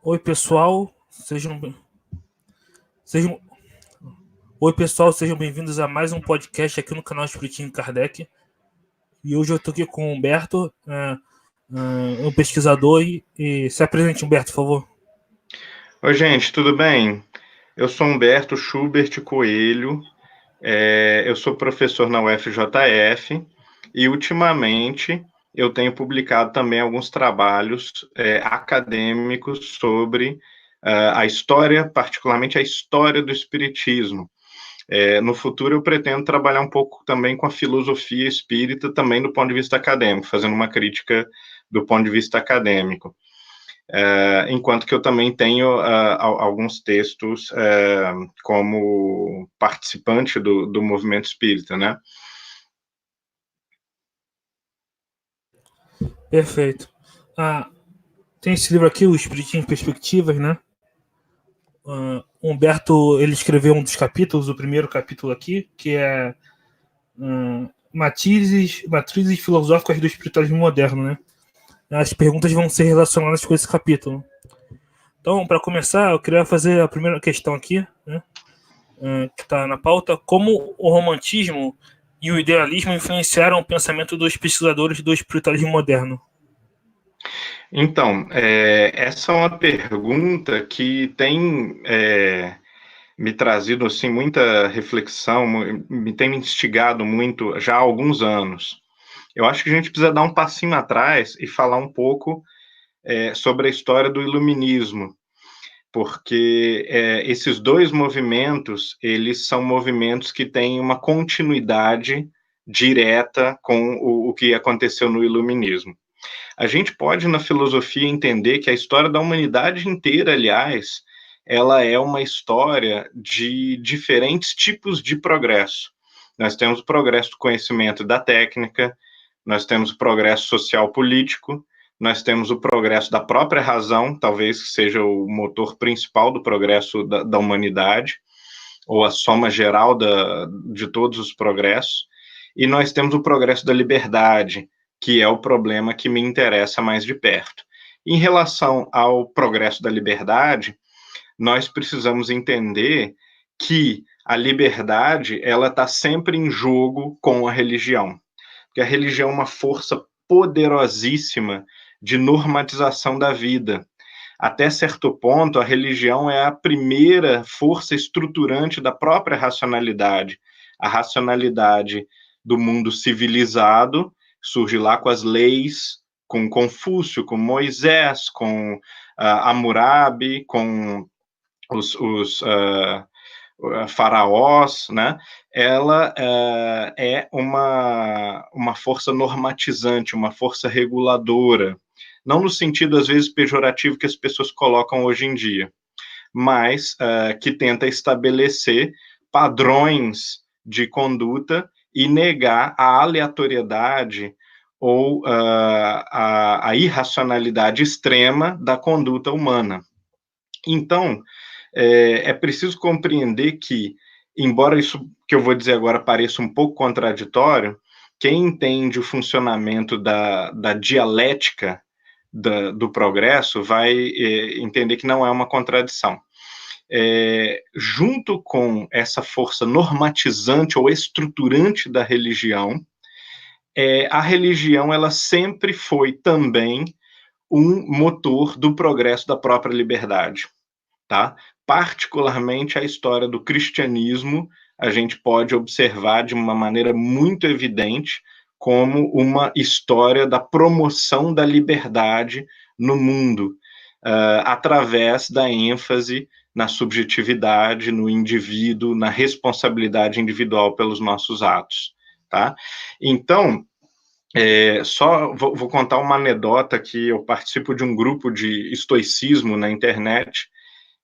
Oi, pessoal. Sejam, Oi, pessoal, sejam bem-vindos a mais um podcast aqui no canal Espiritismo Kardec. E hoje eu estou aqui com o Humberto, um pesquisador. E se apresente, Humberto, por favor. Oi, gente, tudo bem? Eu sou Humberto Schubert Coelho, eu sou professor na UFJF e, ultimamente, eu tenho publicado também alguns trabalhos acadêmicos sobre a história, particularmente a história do Espiritismo. No futuro, eu pretendo trabalhar um pouco também com a filosofia espírita, também do ponto de vista acadêmico, fazendo uma crítica do ponto de vista acadêmico. Enquanto que eu também tenho alguns textos como participante do movimento espírita, né? Perfeito. Tem esse livro aqui, O Espiritismo em Perspectivas, né? Humberto, ele escreveu um dos capítulos, o primeiro capítulo aqui, que é Matrizes Filosóficas do Espiritualismo Moderno, né? As perguntas vão ser relacionadas com esse capítulo. Então, para começar, eu queria fazer a primeira questão aqui, né, que está na pauta: como o romantismo e o idealismo influenciaram o pensamento dos pesquisadores do espiritualismo moderno? Então, essa é uma pergunta que tem me trazido assim muita reflexão, me tem instigado muito já há alguns anos. Eu acho que a gente precisa dar um passinho atrás e falar um pouco sobre a história do iluminismo, porque esses dois movimentos, eles são movimentos que têm uma continuidade direta com o que aconteceu no iluminismo. A gente pode, na filosofia, entender que a história da humanidade inteira, aliás, ela é uma história de diferentes tipos de progresso. Nós temos o progresso do conhecimento e da técnica, nós temos o progresso social-político, nós temos o progresso da própria razão, talvez que seja o motor principal do progresso da humanidade, ou a soma geral de todos os progressos, e nós temos o progresso da liberdade, que é o problema que me interessa mais de perto. Em relação ao progresso da liberdade, nós precisamos entender que a liberdade ela está sempre em jogo com a religião, porque a religião é uma força poderosíssima de normatização da vida. Até certo ponto, a religião é a primeira força estruturante da própria racionalidade. A racionalidade do mundo civilizado surge lá com as leis, com Confúcio, com Moisés, com Hammurabi, com os faraós, né? Ela é uma força normatizante, uma força reguladora, não no sentido, às vezes, pejorativo que as pessoas colocam hoje em dia, mas que tenta estabelecer padrões de conduta e negar a aleatoriedade ou a irracionalidade extrema da conduta humana. Então, é preciso compreender que, embora isso que eu vou dizer agora pareça um pouco contraditório, quem entende o funcionamento da dialética do progresso vai entender que não é uma contradição. Junto com essa força normatizante ou estruturante da religião, a religião ela sempre foi também um motor do progresso da própria liberdade, tá? Particularmente a história do cristianismo, a gente pode observar de uma maneira muito evidente como uma história da promoção da liberdade no mundo, através da ênfase na subjetividade, no indivíduo, na responsabilidade individual pelos nossos atos, tá? Então, só vou contar uma anedota que eu participo de um grupo de estoicismo na internet,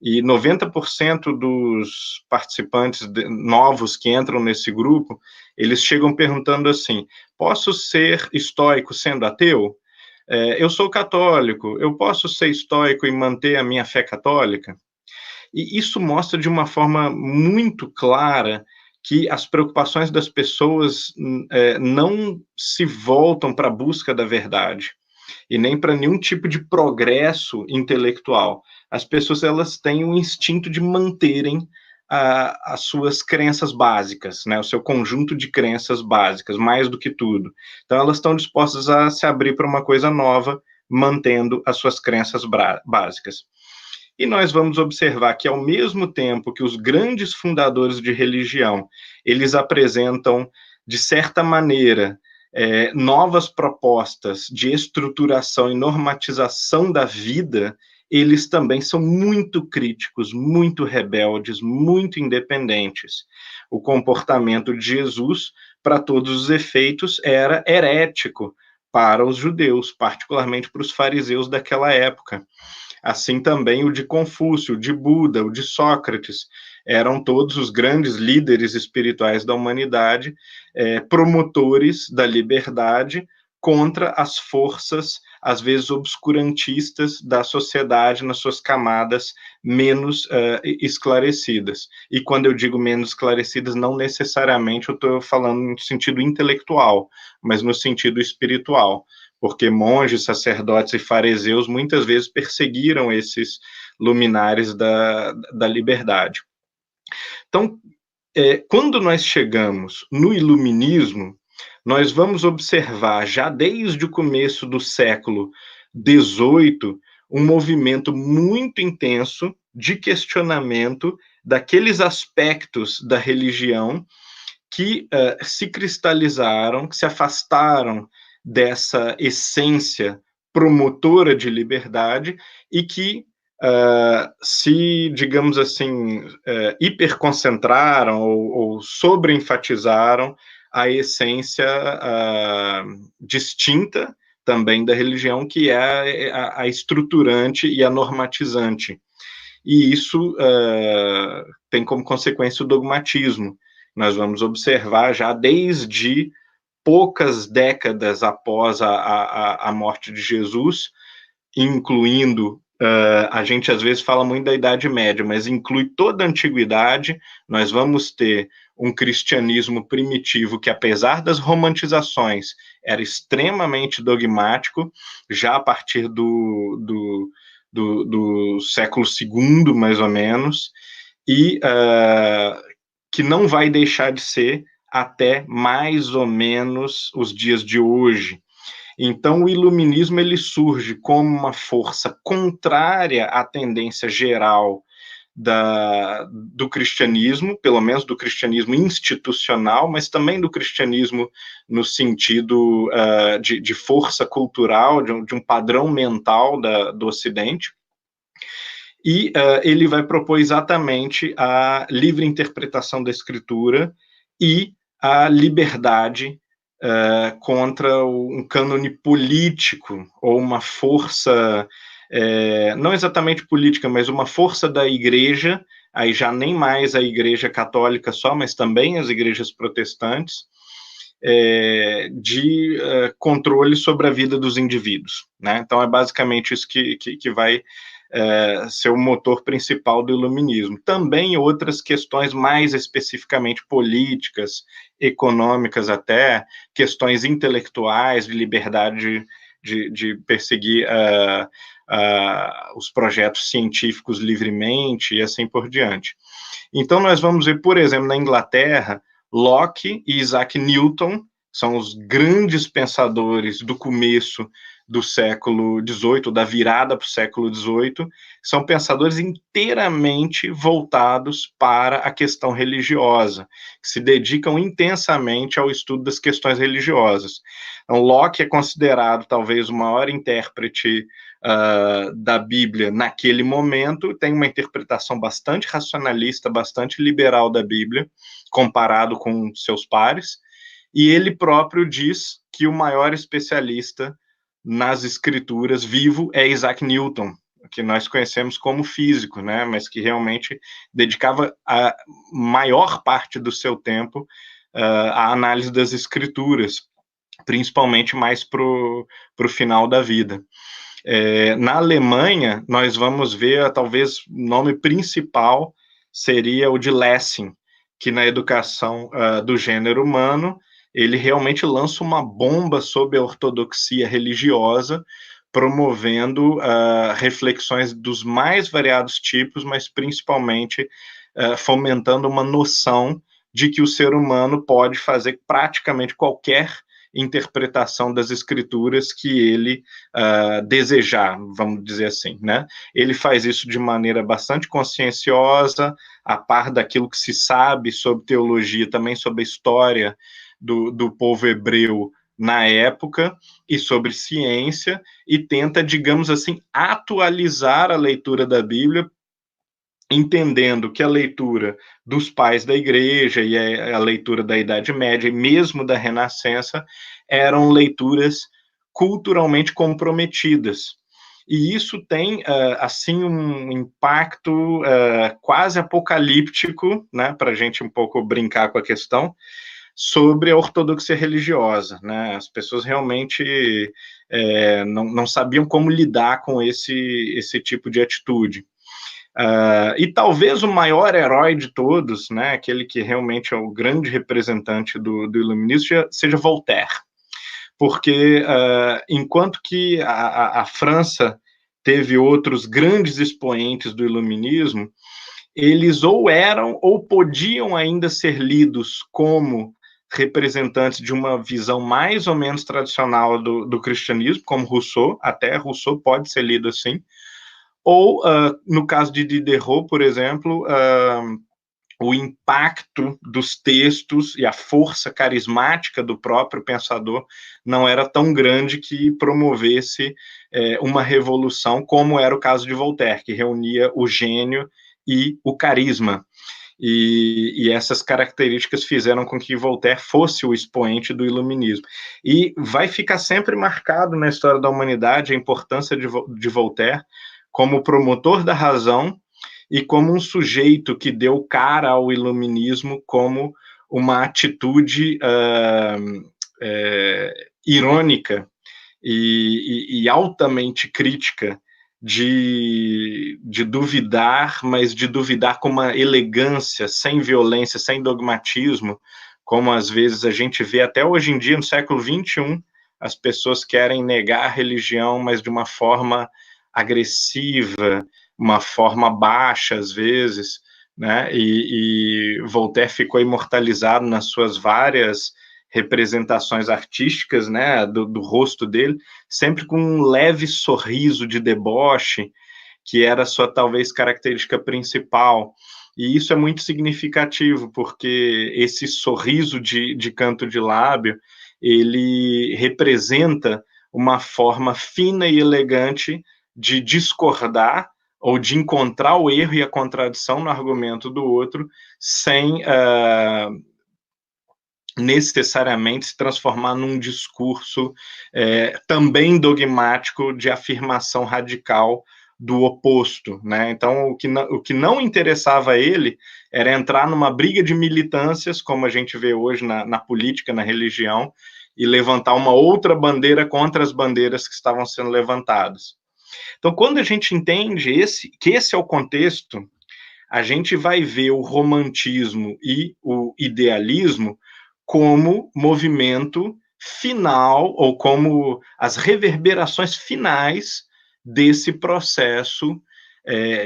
e 90% dos participantes novos que entram nesse grupo, eles chegam perguntando assim: posso ser estoico sendo ateu? Eu sou católico, eu posso ser estoico e manter a minha fé católica? E isso mostra de uma forma muito clara que as preocupações das pessoas não se voltam para a busca da verdade e nem para nenhum tipo de progresso intelectual, as pessoas elas têm o instinto de manterem as suas crenças básicas, né, o seu conjunto de crenças básicas, mais do que tudo. Então, elas estão dispostas a se abrir para uma coisa nova, mantendo as suas crenças básicas. E nós vamos observar que, ao mesmo tempo que os grandes fundadores de religião, eles apresentam, de certa maneira, novas propostas de estruturação e normatização da vida, eles também são muito críticos, muito rebeldes, muito independentes. O comportamento de Jesus, para todos os efeitos, era herético para os judeus, particularmente para os fariseus daquela época. Assim também o de Confúcio, o de Buda, o de Sócrates, eram todos os grandes líderes espirituais da humanidade, promotores da liberdade contra as forças, às vezes obscurantistas, da sociedade nas suas camadas menos esclarecidas. E quando eu digo menos esclarecidas, não necessariamente eu estou falando no sentido intelectual, mas no sentido espiritual, porque monges, sacerdotes e fariseus muitas vezes perseguiram esses luminares da liberdade. Então, quando nós chegamos no iluminismo, nós vamos observar, já desde o começo do século XVIII, um movimento muito intenso de questionamento daqueles aspectos da religião que se cristalizaram, que se afastaram dessa essência promotora de liberdade e que se, digamos assim, hiperconcentraram ou sobreenfatizaram a essência distinta também da religião, que é a estruturante e a normatizante. E isso tem como consequência o dogmatismo. Nós vamos observar já desde poucas décadas após a morte de Jesus, incluindo, a gente às vezes fala muito da Idade Média, mas inclui toda a Antiguidade. Nós vamos ter um cristianismo primitivo que, apesar das romantizações, era extremamente dogmático, já a partir do século II, mais ou menos, e que não vai deixar de ser até mais ou menos os dias de hoje. Então, o iluminismo ele surge como uma força contrária à tendência geral do cristianismo, pelo menos do cristianismo institucional, mas também do cristianismo no sentido de força cultural, de um padrão mental do Ocidente. E ele vai propor exatamente a livre interpretação da Escritura e a liberdade contra um cânone político, ou uma força, não exatamente política, mas uma força da igreja, aí já nem mais a igreja católica só, mas também as igrejas protestantes, de controle sobre a vida dos indivíduos, né? Então é basicamente isso que vai ser o motor principal do iluminismo. Também outras questões mais especificamente políticas, econômicas até, questões intelectuais, de liberdade de perseguir os projetos científicos livremente e assim por diante. Então nós vamos ver, por exemplo, na Inglaterra, Locke e Isaac Newton são os grandes pensadores do começo do século XVIII, da virada para o século XVIII, são pensadores inteiramente voltados para a questão religiosa, que se dedicam intensamente ao estudo das questões religiosas. Então, Locke é considerado talvez o maior intérprete da Bíblia naquele momento, tem uma interpretação bastante racionalista, bastante liberal da Bíblia, comparado com seus pares, e ele próprio diz que o maior especialista nas escrituras vivo é Isaac Newton, que nós conhecemos como físico, né, mas que realmente dedicava a maior parte do seu tempo à análise das escrituras, principalmente mais para o final da vida. Na Alemanha, nós vamos ver, talvez, o nome principal seria o de Lessing, que na educação do gênero humano, ele realmente lança uma bomba sobre a ortodoxia religiosa, promovendo reflexões dos mais variados tipos, mas principalmente fomentando uma noção de que o ser humano pode fazer praticamente qualquer interpretação das escrituras que ele desejar, vamos dizer assim, né? Ele faz isso de maneira bastante conscienciosa, a par daquilo que se sabe sobre teologia, também sobre a história do povo hebreu na época e sobre ciência, e tenta, digamos assim, atualizar a leitura da Bíblia, entendendo que a leitura dos pais da igreja e a leitura da Idade Média e mesmo da Renascença eram leituras culturalmente comprometidas. E isso tem, assim, um impacto quase apocalíptico, né, para a gente um pouco brincar com a questão, sobre a ortodoxia religiosa, né? As pessoas realmente não sabiam como lidar com esse tipo de atitude. E talvez o maior herói de todos, né, aquele que realmente é o grande representante do iluminismo, seja Voltaire. Porque enquanto que a França teve outros grandes expoentes do iluminismo, eles ou eram ou podiam ainda ser lidos como representantes de uma visão mais ou menos tradicional do cristianismo, como Rousseau, até Rousseau pode ser lido assim, ou, no caso de Diderot, por exemplo, o impacto dos textos e a força carismática do próprio pensador não era tão grande que promovesse uma revolução, como era o caso de Voltaire, que reunia o gênio e o carisma. E essas características fizeram com que Voltaire fosse o expoente do iluminismo. E vai ficar sempre marcado na história da humanidade a importância de Voltaire como promotor da razão e como um sujeito que deu cara ao iluminismo como uma atitude irônica e altamente crítica de duvidar, mas de duvidar com uma elegância, sem violência, sem dogmatismo, como às vezes a gente vê até hoje em dia, no século XXI, as pessoas querem negar a religião, mas de uma forma agressiva, uma forma baixa, às vezes, né? E Voltaire ficou imortalizado nas suas várias representações artísticas, né, do rosto dele, sempre com um leve sorriso de deboche, que era a sua, talvez, característica principal. E isso é muito significativo, porque esse sorriso de canto de lábio, ele representa uma forma fina e elegante de discordar ou de encontrar o erro e a contradição no argumento do outro, sem necessariamente se transformar num discurso também dogmático de afirmação radical do oposto, né? Então, o que não interessava a ele era entrar numa briga de militâncias, como a gente vê hoje na política, na religião, e levantar uma outra bandeira contra as bandeiras que estavam sendo levantadas. Então, quando a gente entende que esse é o contexto, a gente vai ver o romantismo e o idealismo como movimento final, ou como as reverberações finais desse processo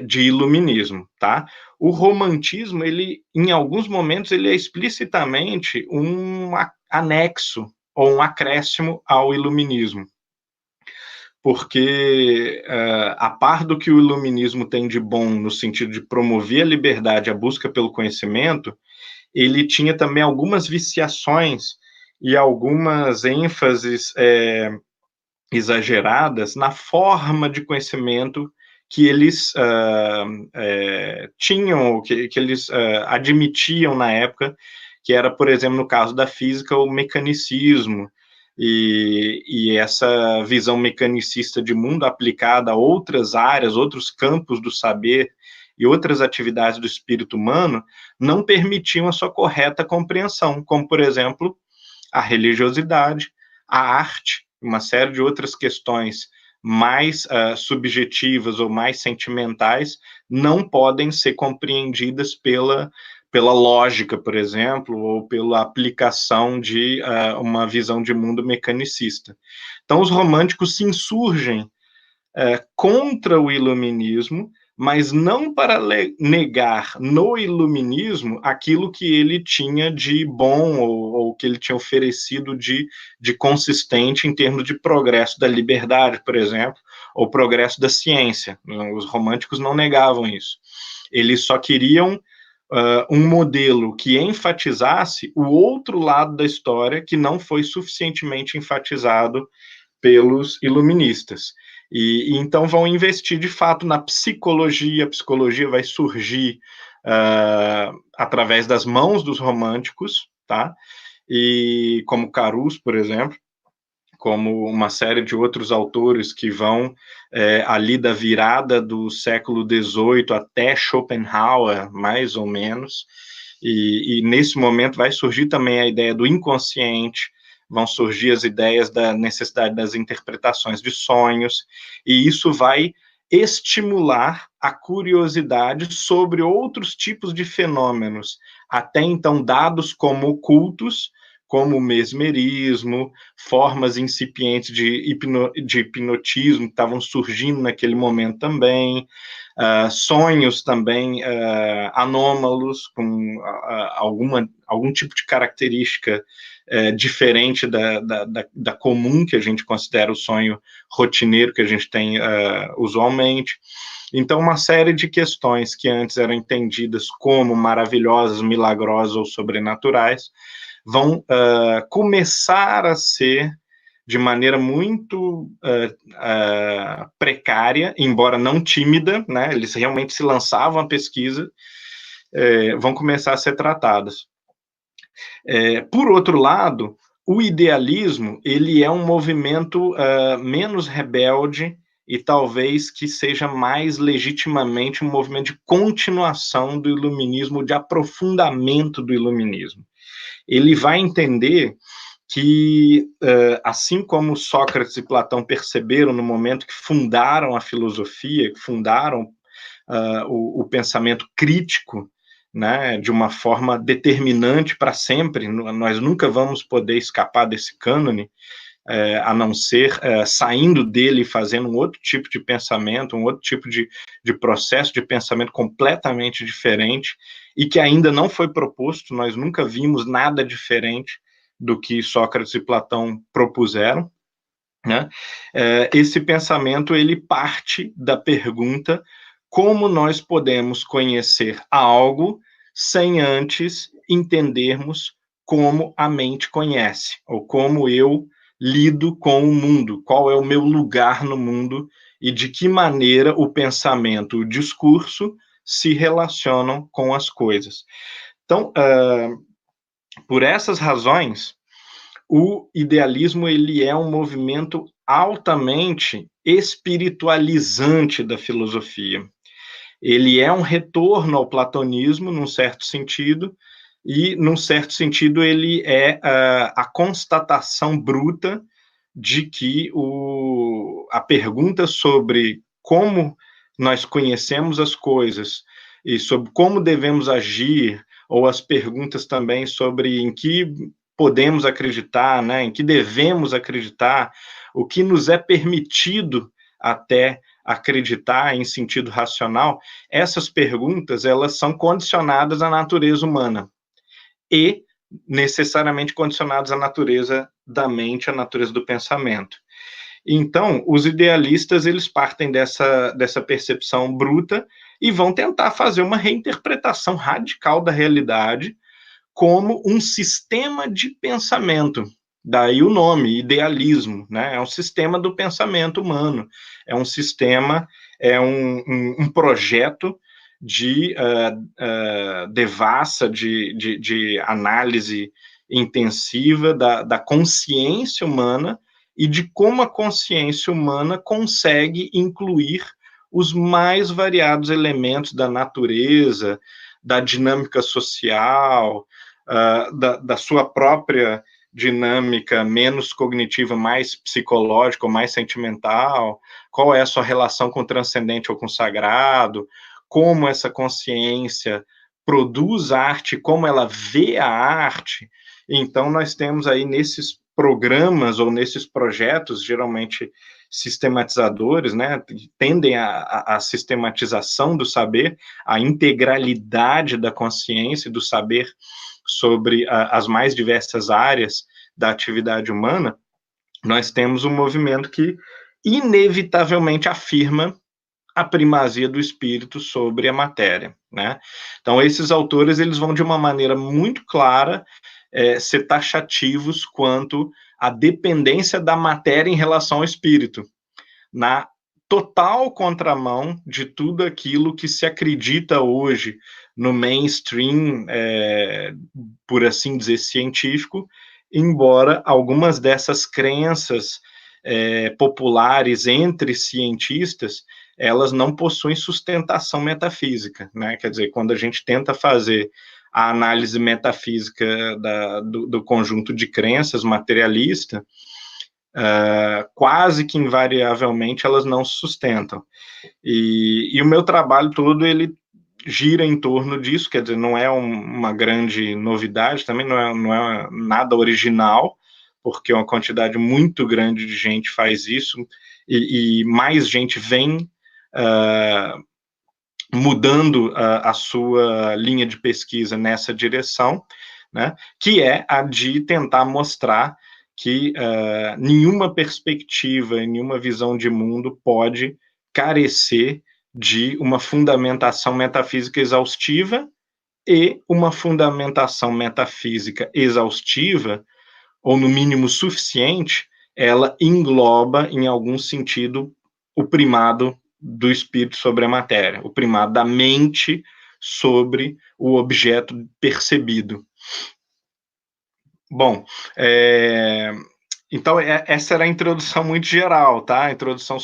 de iluminismo, tá? O romantismo, ele, em alguns momentos, ele é explicitamente um anexo ou um acréscimo ao iluminismo, porque a par do que o iluminismo tem de bom no sentido de promover a liberdade, a busca pelo conhecimento, ele tinha também algumas viciações e algumas ênfases exageradas na forma de conhecimento que eles tinham, que eles admitiam na época, que era, por exemplo, no caso da física, o mecanicismo, e essa visão mecanicista de mundo aplicada a outras áreas, outros campos do saber e outras atividades do espírito humano, não permitiam a sua correta compreensão, como, por exemplo, a religiosidade, a arte, uma série de outras questões mais subjetivas ou mais sentimentais não podem ser compreendidas pela lógica, por exemplo, ou pela aplicação de uma visão de mundo mecanicista. Então, os românticos se insurgem contra o iluminismo, mas não para negar no iluminismo aquilo que ele tinha de bom ou que ele tinha oferecido de consistente em termos de progresso da liberdade, por exemplo, ou progresso da ciência. Os românticos não negavam isso. Eles só queriam um modelo que enfatizasse o outro lado da história que não foi suficientemente enfatizado pelos iluministas. E então vão investir, de fato, na psicologia. A psicologia vai surgir através das mãos dos românticos, tá? E como Caruso, por exemplo, como uma série de outros autores que vão ali da virada do século XVIII até Schopenhauer, mais ou menos, e nesse momento vai surgir também a ideia do inconsciente, vão surgir as ideias da necessidade das interpretações de sonhos, e isso vai estimular a curiosidade sobre outros tipos de fenômenos, até então dados como ocultos, como o mesmerismo, formas incipientes de hipnotismo que estavam surgindo naquele momento também, sonhos também anômalos, com algum tipo de característica diferente da comum, que a gente considera o sonho rotineiro que a gente tem usualmente. Então, uma série de questões que antes eram entendidas como maravilhosas, milagrosas ou sobrenaturais, vão começar a ser, de maneira muito precária, embora não tímida, né? Eles realmente se lançavam à pesquisa, vão começar a ser tratadas. Por outro lado, o idealismo, ele é um movimento menos rebelde e talvez que seja mais legitimamente um movimento de continuação do iluminismo, de aprofundamento do iluminismo. Ele vai entender que, assim como Sócrates e Platão perceberam no momento que fundaram a filosofia, que fundaram o pensamento crítico, né, de uma forma determinante para sempre, nós nunca vamos poder escapar desse cânone, a não ser saindo dele e fazendo um outro tipo de pensamento, um outro tipo de processo de pensamento completamente diferente e que ainda não foi proposto. Nós nunca vimos nada diferente do que Sócrates e Platão propuseram, né? Esse pensamento, ele parte da pergunta: como nós podemos conhecer algo sem antes entendermos como a mente conhece, ou como eu lido com o mundo, qual é o meu lugar no mundo e de que maneira o pensamento, o discurso se relacionam com as coisas. Então, por essas razões, o idealismo, ele é um movimento altamente espiritualizante da filosofia. Ele é um retorno ao platonismo, num certo sentido, e, num certo sentido, ele é a constatação bruta de que a pergunta sobre como nós conhecemos as coisas e sobre como devemos agir, ou as perguntas também sobre em que podemos acreditar, né, em que devemos acreditar, o que nos é permitido até acreditar em sentido racional, essas perguntas, elas são condicionadas à natureza humana e necessariamente condicionadas à natureza da mente, à natureza do pensamento. Então, os idealistas, eles partem dessa percepção bruta e vão tentar fazer uma reinterpretação radical da realidade como um sistema de pensamento. Daí o nome, idealismo, né? É um sistema do pensamento humano, é um sistema, é um projeto de devassa, de análise intensiva da consciência humana e de como a consciência humana consegue incluir os mais variados elementos da natureza, da dinâmica social, da sua própria dinâmica menos cognitiva, mais psicológica ou mais sentimental, qual é a sua relação com o transcendente ou com o sagrado, como essa consciência produz arte, como ela vê a arte. Então, nós temos aí nesses programas ou nesses projetos, geralmente sistematizadores, né, tendem à sistematização do saber, à integralidade da consciência e do saber sobre as mais diversas áreas da atividade humana, nós temos um movimento que inevitavelmente afirma a primazia do espírito sobre a matéria, né? Então, esses autores, eles vão de uma maneira muito clara ser taxativos quanto à dependência da matéria em relação ao espírito, na total contramão de tudo aquilo que se acredita hoje no mainstream, por assim dizer, científico, embora algumas dessas crenças populares entre cientistas, elas não possuem sustentação metafísica, né? Quer dizer, quando a gente tenta fazer a análise metafísica do conjunto de crenças materialista, quase que invariavelmente elas não se sustentam. E o meu trabalho todo, ele gira em torno disso, quer dizer, não é uma grande novidade, também não é nada original, porque uma quantidade muito grande de gente faz isso, e mais gente vem mudando a sua linha de pesquisa nessa direção, né, que é a de tentar mostrar que nenhuma perspectiva, nenhuma visão de mundo pode carecer de uma fundamentação metafísica exaustiva, e uma fundamentação metafísica exaustiva, ou no mínimo suficiente, ela engloba, em algum sentido, o primado do espírito sobre a matéria, o primado da mente sobre o objeto percebido. Bom, então essa era a introdução muito geral, tá? A introdução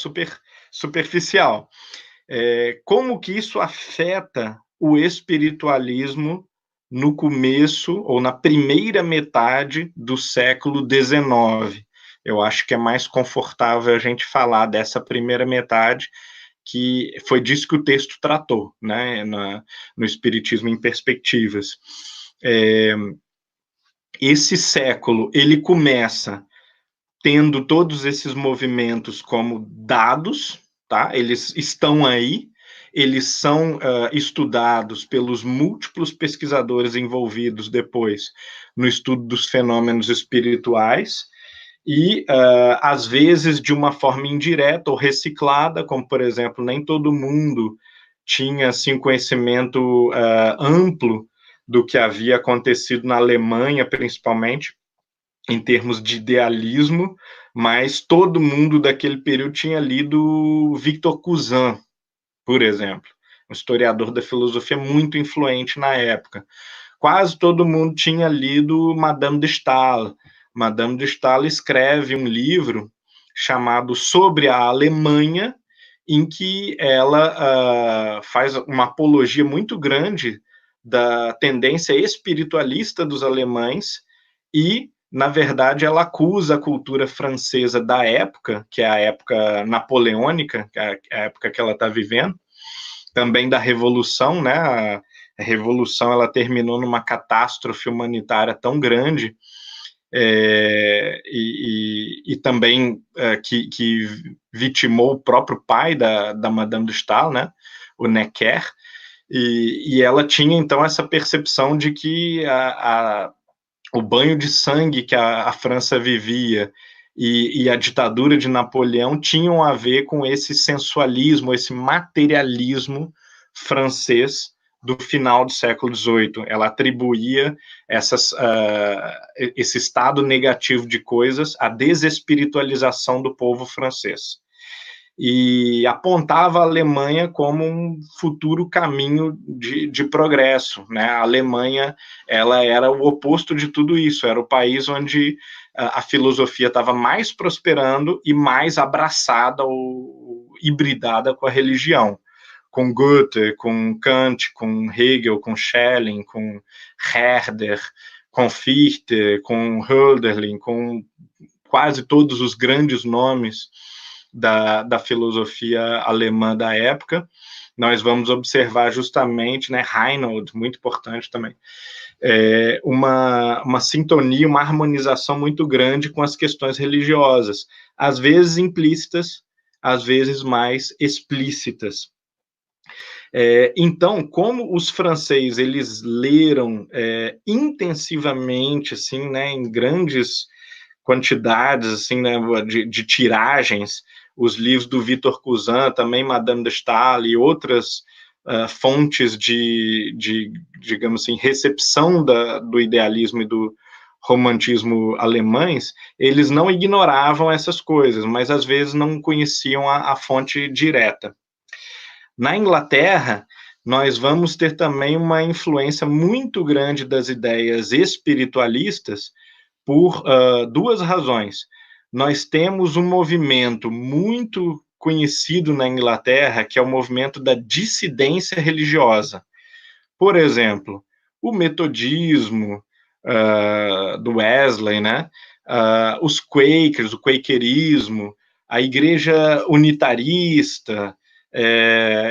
superficial. Como que isso afeta o espiritualismo no começo ou na primeira metade do século XIX? Eu acho que é mais confortável a gente falar dessa primeira metade, que foi disso que o texto tratou, né, no Espiritismo em Perspectivas. Esse século, ele começa tendo todos esses movimentos como dados, tá? Eles estão aí, eles são estudados pelos múltiplos pesquisadores envolvidos depois no estudo dos fenômenos espirituais, e às vezes de uma forma indireta ou reciclada, como por exemplo, nem todo mundo tinha assim conhecimento amplo do que havia acontecido na Alemanha, principalmente em termos de idealismo, mas todo mundo daquele período tinha lido Victor Cousin, por exemplo, um historiador da filosofia muito influente na época. Quase todo mundo tinha lido Madame de Staël. Madame de Staël escreve um livro chamado Sobre a Alemanha, em que ela faz uma apologia muito grande da tendência espiritualista dos alemães e, na verdade, ela acusa a cultura francesa da época, que é a época napoleônica, que é a época que ela está vivendo, também da Revolução, né? A Revolução, ela terminou numa catástrofe humanitária tão grande, e também que vitimou o próprio pai da Madame de Staël, né? O Necker, e ela tinha, então, essa percepção de que o banho de sangue que a França vivia e a ditadura de Napoleão tinham a ver com esse sensualismo, esse materialismo francês do final do século XVIII. Ela atribuía esse estado negativo de coisas à desespiritualização do povo francês. E apontava a Alemanha como um futuro caminho de progresso, né? A Alemanha, ela era o oposto de tudo isso, era o país onde a filosofia estava mais prosperando e mais abraçada ou hibridada com a religião, com Goethe, com Kant, com Hegel, com Schelling, com Herder, com Fichte, com Hölderlin, com quase todos os grandes nomes da filosofia alemã da época. Nós vamos observar justamente, né, Heinold, muito importante também, uma sintonia, uma harmonização muito grande com as questões religiosas, às vezes implícitas, às vezes mais explícitas. Então, como os franceses eles leram intensivamente, assim, né, em grandes quantidades, assim, né, de tiragens, os livros do Victor Cousin, também Madame de Staël e outras fontes de, digamos assim, recepção do idealismo e do romantismo alemães, eles não ignoravam essas coisas, mas às vezes não conheciam a fonte direta. Na Inglaterra, nós vamos ter também uma influência muito grande das ideias espiritualistas por duas razões. Nós temos um movimento muito conhecido na Inglaterra, que é o movimento da dissidência religiosa. Por exemplo, o metodismo do Wesley, né? Os Quakers, o quakerismo, a igreja unitarista.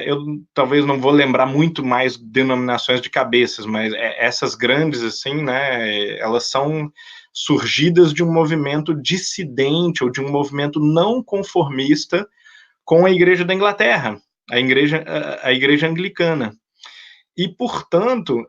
Eu talvez não vou lembrar muito mais denominações de cabeças, mas essas grandes, assim, né? Elas são surgidas de um movimento dissidente ou de um movimento não conformista com a Igreja da Inglaterra, a igreja anglicana. E, portanto,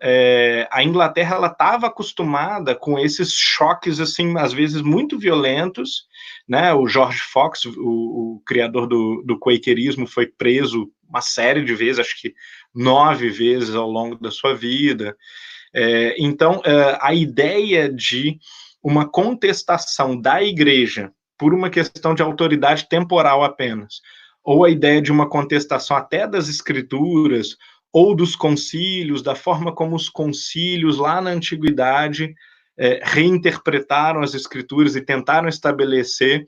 a Inglaterra ela estava acostumada com esses choques, assim, às vezes muito violentos, né? O George Fox, o criador do quakerismo, foi preso uma série de vezes, acho que 9 vezes ao longo da sua vida. Então, a ideia de uma contestação da igreja por uma questão de autoridade temporal apenas, ou a ideia de uma contestação até das escrituras, ou dos concílios, da forma como os concílios lá na antiguidade reinterpretaram as escrituras e tentaram estabelecer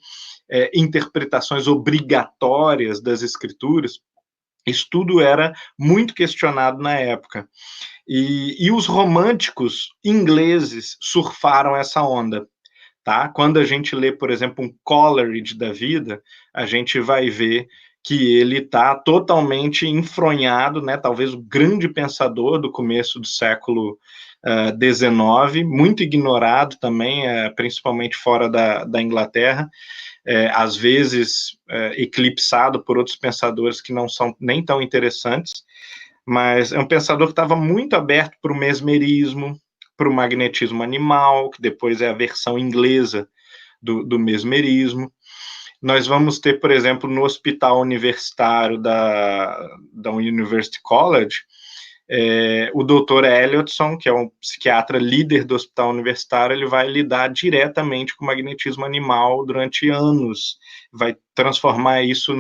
interpretações obrigatórias das escrituras, isso tudo era muito questionado na época. E os românticos ingleses surfaram essa onda. Tá? Quando a gente lê, por exemplo, um Coleridge da vida, a gente vai ver que ele está totalmente enfronhado, né? Talvez o grande pensador do começo do século XIX, muito ignorado também, principalmente fora da Inglaterra, às vezes eclipsado por outros pensadores que não são nem tão interessantes, mas é um pensador que estava muito aberto para o mesmerismo, para o magnetismo animal, que depois é a versão inglesa do mesmerismo. Nós vamos ter, por exemplo, no hospital universitário da University College, o Dr. Elliotson, que é um psiquiatra líder do hospital universitário, ele vai lidar diretamente com o magnetismo animal durante anos, vai transformar isso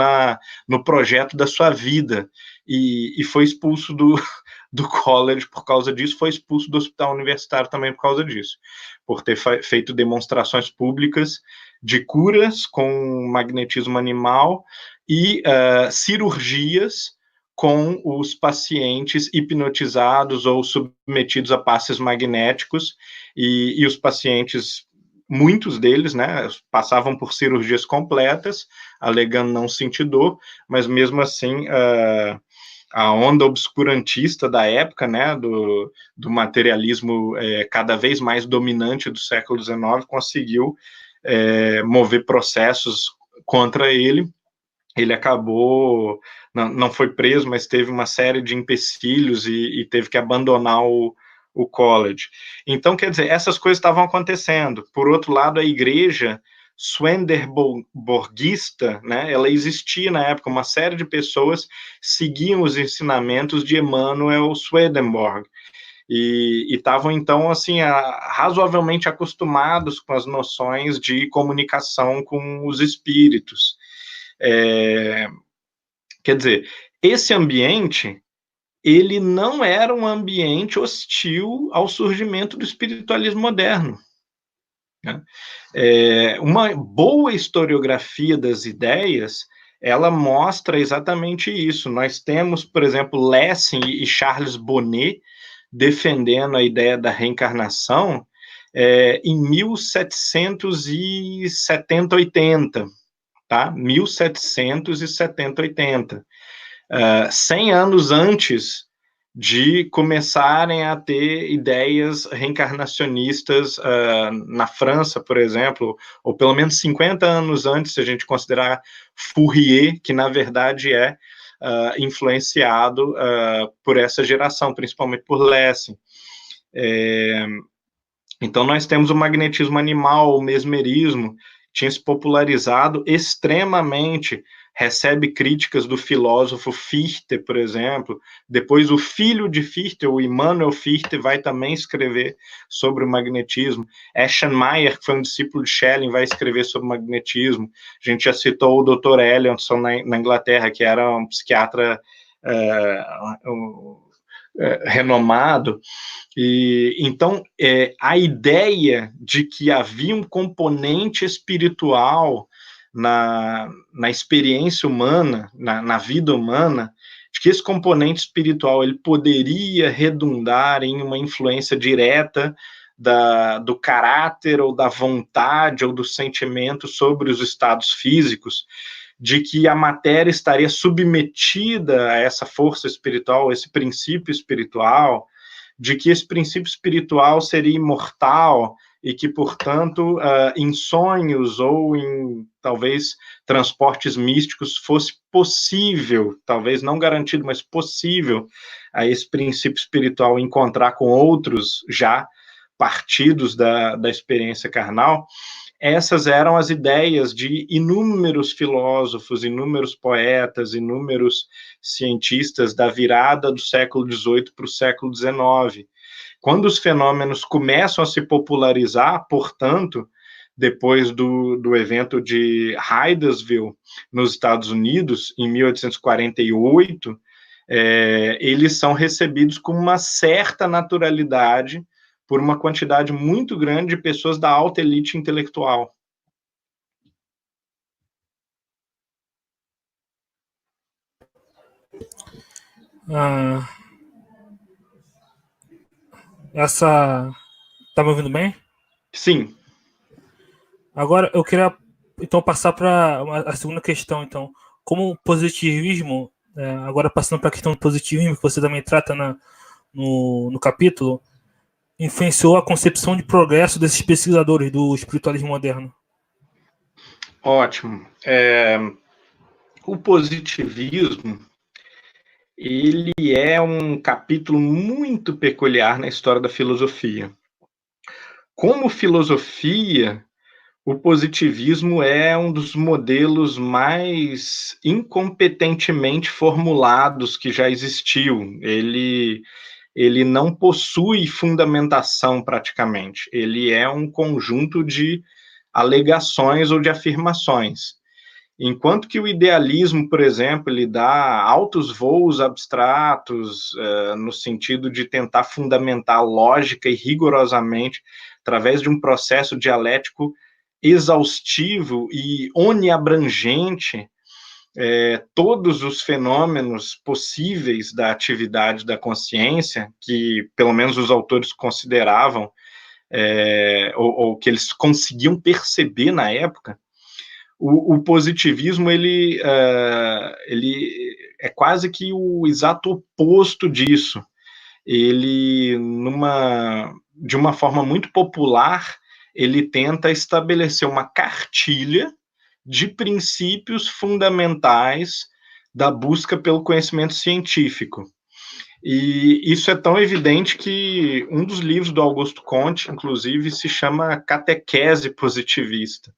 no projeto da sua vida, e foi expulso do college por causa disso, foi expulso do hospital universitário também por causa disso, por ter feito demonstrações públicas de curas com magnetismo animal e cirurgias com os pacientes hipnotizados ou submetidos a passes magnéticos, e os pacientes, muitos deles, né, passavam por cirurgias completas, alegando não sentir dor, mas mesmo assim a onda obscurantista da época, né, do materialismo cada vez mais dominante do século XIX, conseguiu mover processos contra ele. Ele acabou, não foi preso, mas teve uma série de empecilhos e teve que abandonar o college. Então, quer dizer, essas coisas estavam acontecendo. Por outro lado, a igreja swedenborgista, né, ela existia na época, uma série de pessoas seguiam os ensinamentos de Emanuel Swedenborg, e estavam, então, assim, razoavelmente acostumados com as noções de comunicação com os espíritos. Quer dizer, esse ambiente, ele não era um ambiente hostil ao surgimento do espiritualismo moderno. Né? Uma boa historiografia das ideias, ela mostra exatamente isso. Nós temos, por exemplo, Lessing e Charles Bonnet defendendo a ideia da reencarnação em 1770, 80. tá? 1770, 80. 100 anos antes de começarem a ter ideias reencarnacionistas na França, por exemplo, ou pelo menos 50 anos antes, se a gente considerar Fourier, que na verdade é influenciado por essa geração, principalmente por Lessing. Então nós temos o magnetismo animal, o mesmerismo, tinha se popularizado extremamente, recebe críticas do filósofo Fichte, por exemplo. Depois o filho de Fichte, o Immanuel Fichte, vai também escrever sobre o magnetismo. Eschenmayer, que foi um discípulo de Schelling, vai escrever sobre o magnetismo. A gente já citou o Dr. Elliotson na Inglaterra, que era um psiquiatra renomado. E então a ideia de que havia um componente espiritual na experiência humana, na vida humana, de que esse componente espiritual ele poderia redundar em uma influência direta do caráter ou da vontade ou do sentimento sobre os estados físicos, de que a matéria estaria submetida a essa força espiritual, esse princípio espiritual, de que esse princípio espiritual seria imortal e que, portanto, em sonhos ou em, talvez, transportes místicos fosse possível, talvez não garantido, mas possível, a esse princípio espiritual encontrar com outros já partidos da experiência carnal. Essas eram as ideias de inúmeros filósofos, inúmeros poetas, inúmeros cientistas da virada do século XVIII para o século XIX. Quando os fenômenos começam a se popularizar, portanto, depois do evento de Hydesville, nos Estados Unidos, em 1848, eles são recebidos com uma certa naturalidade por uma quantidade muito grande de pessoas da alta elite intelectual. Tá me ouvindo bem? Sim. Agora eu queria então passar para a segunda questão. Então, como o positivismo, agora passando para a questão do positivismo, que você também trata no capítulo, influenciou a concepção de progresso desses pesquisadores do espiritualismo moderno? Ótimo. O positivismo, ele é um capítulo muito peculiar na história da filosofia. Como filosofia, o positivismo é um dos modelos mais incompetentemente formulados que já existiu. Ele não possui fundamentação praticamente. Ele é um conjunto de alegações ou de afirmações. Enquanto que o idealismo, por exemplo, ele dá altos voos abstratos, no sentido de tentar fundamentar lógica e rigorosamente, através de um processo dialético exaustivo e oniabrangente, todos os fenômenos possíveis da atividade da consciência, que pelo menos os autores consideravam, ou que eles conseguiam perceber na época. O positivismo ele é quase que o exato oposto disso. Ele, de uma forma muito popular, ele tenta estabelecer uma cartilha de princípios fundamentais da busca pelo conhecimento científico. E isso é tão evidente que um dos livros do Augusto Comte, inclusive, se chama Catequese Positivista.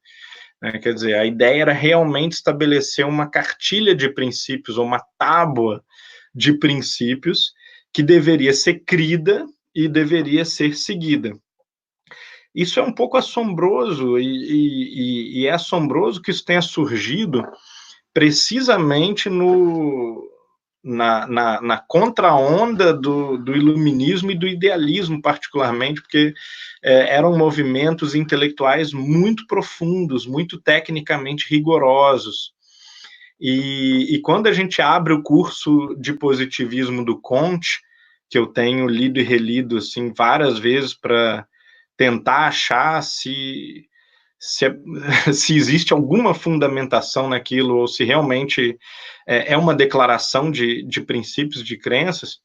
Quer dizer, a ideia era realmente estabelecer uma cartilha de princípios, ou uma tábua de princípios que deveria ser crida e deveria ser seguida. Isso é um pouco assombroso, e é assombroso que isso tenha surgido precisamente na contraonda do iluminismo e do idealismo, particularmente, porque eram movimentos intelectuais muito profundos, muito tecnicamente rigorosos. E quando a gente abre o curso de positivismo do Comte, que eu tenho lido e relido assim, várias vezes para tentar achar se se existe alguma fundamentação naquilo, ou se realmente é uma declaração de princípios, de crenças,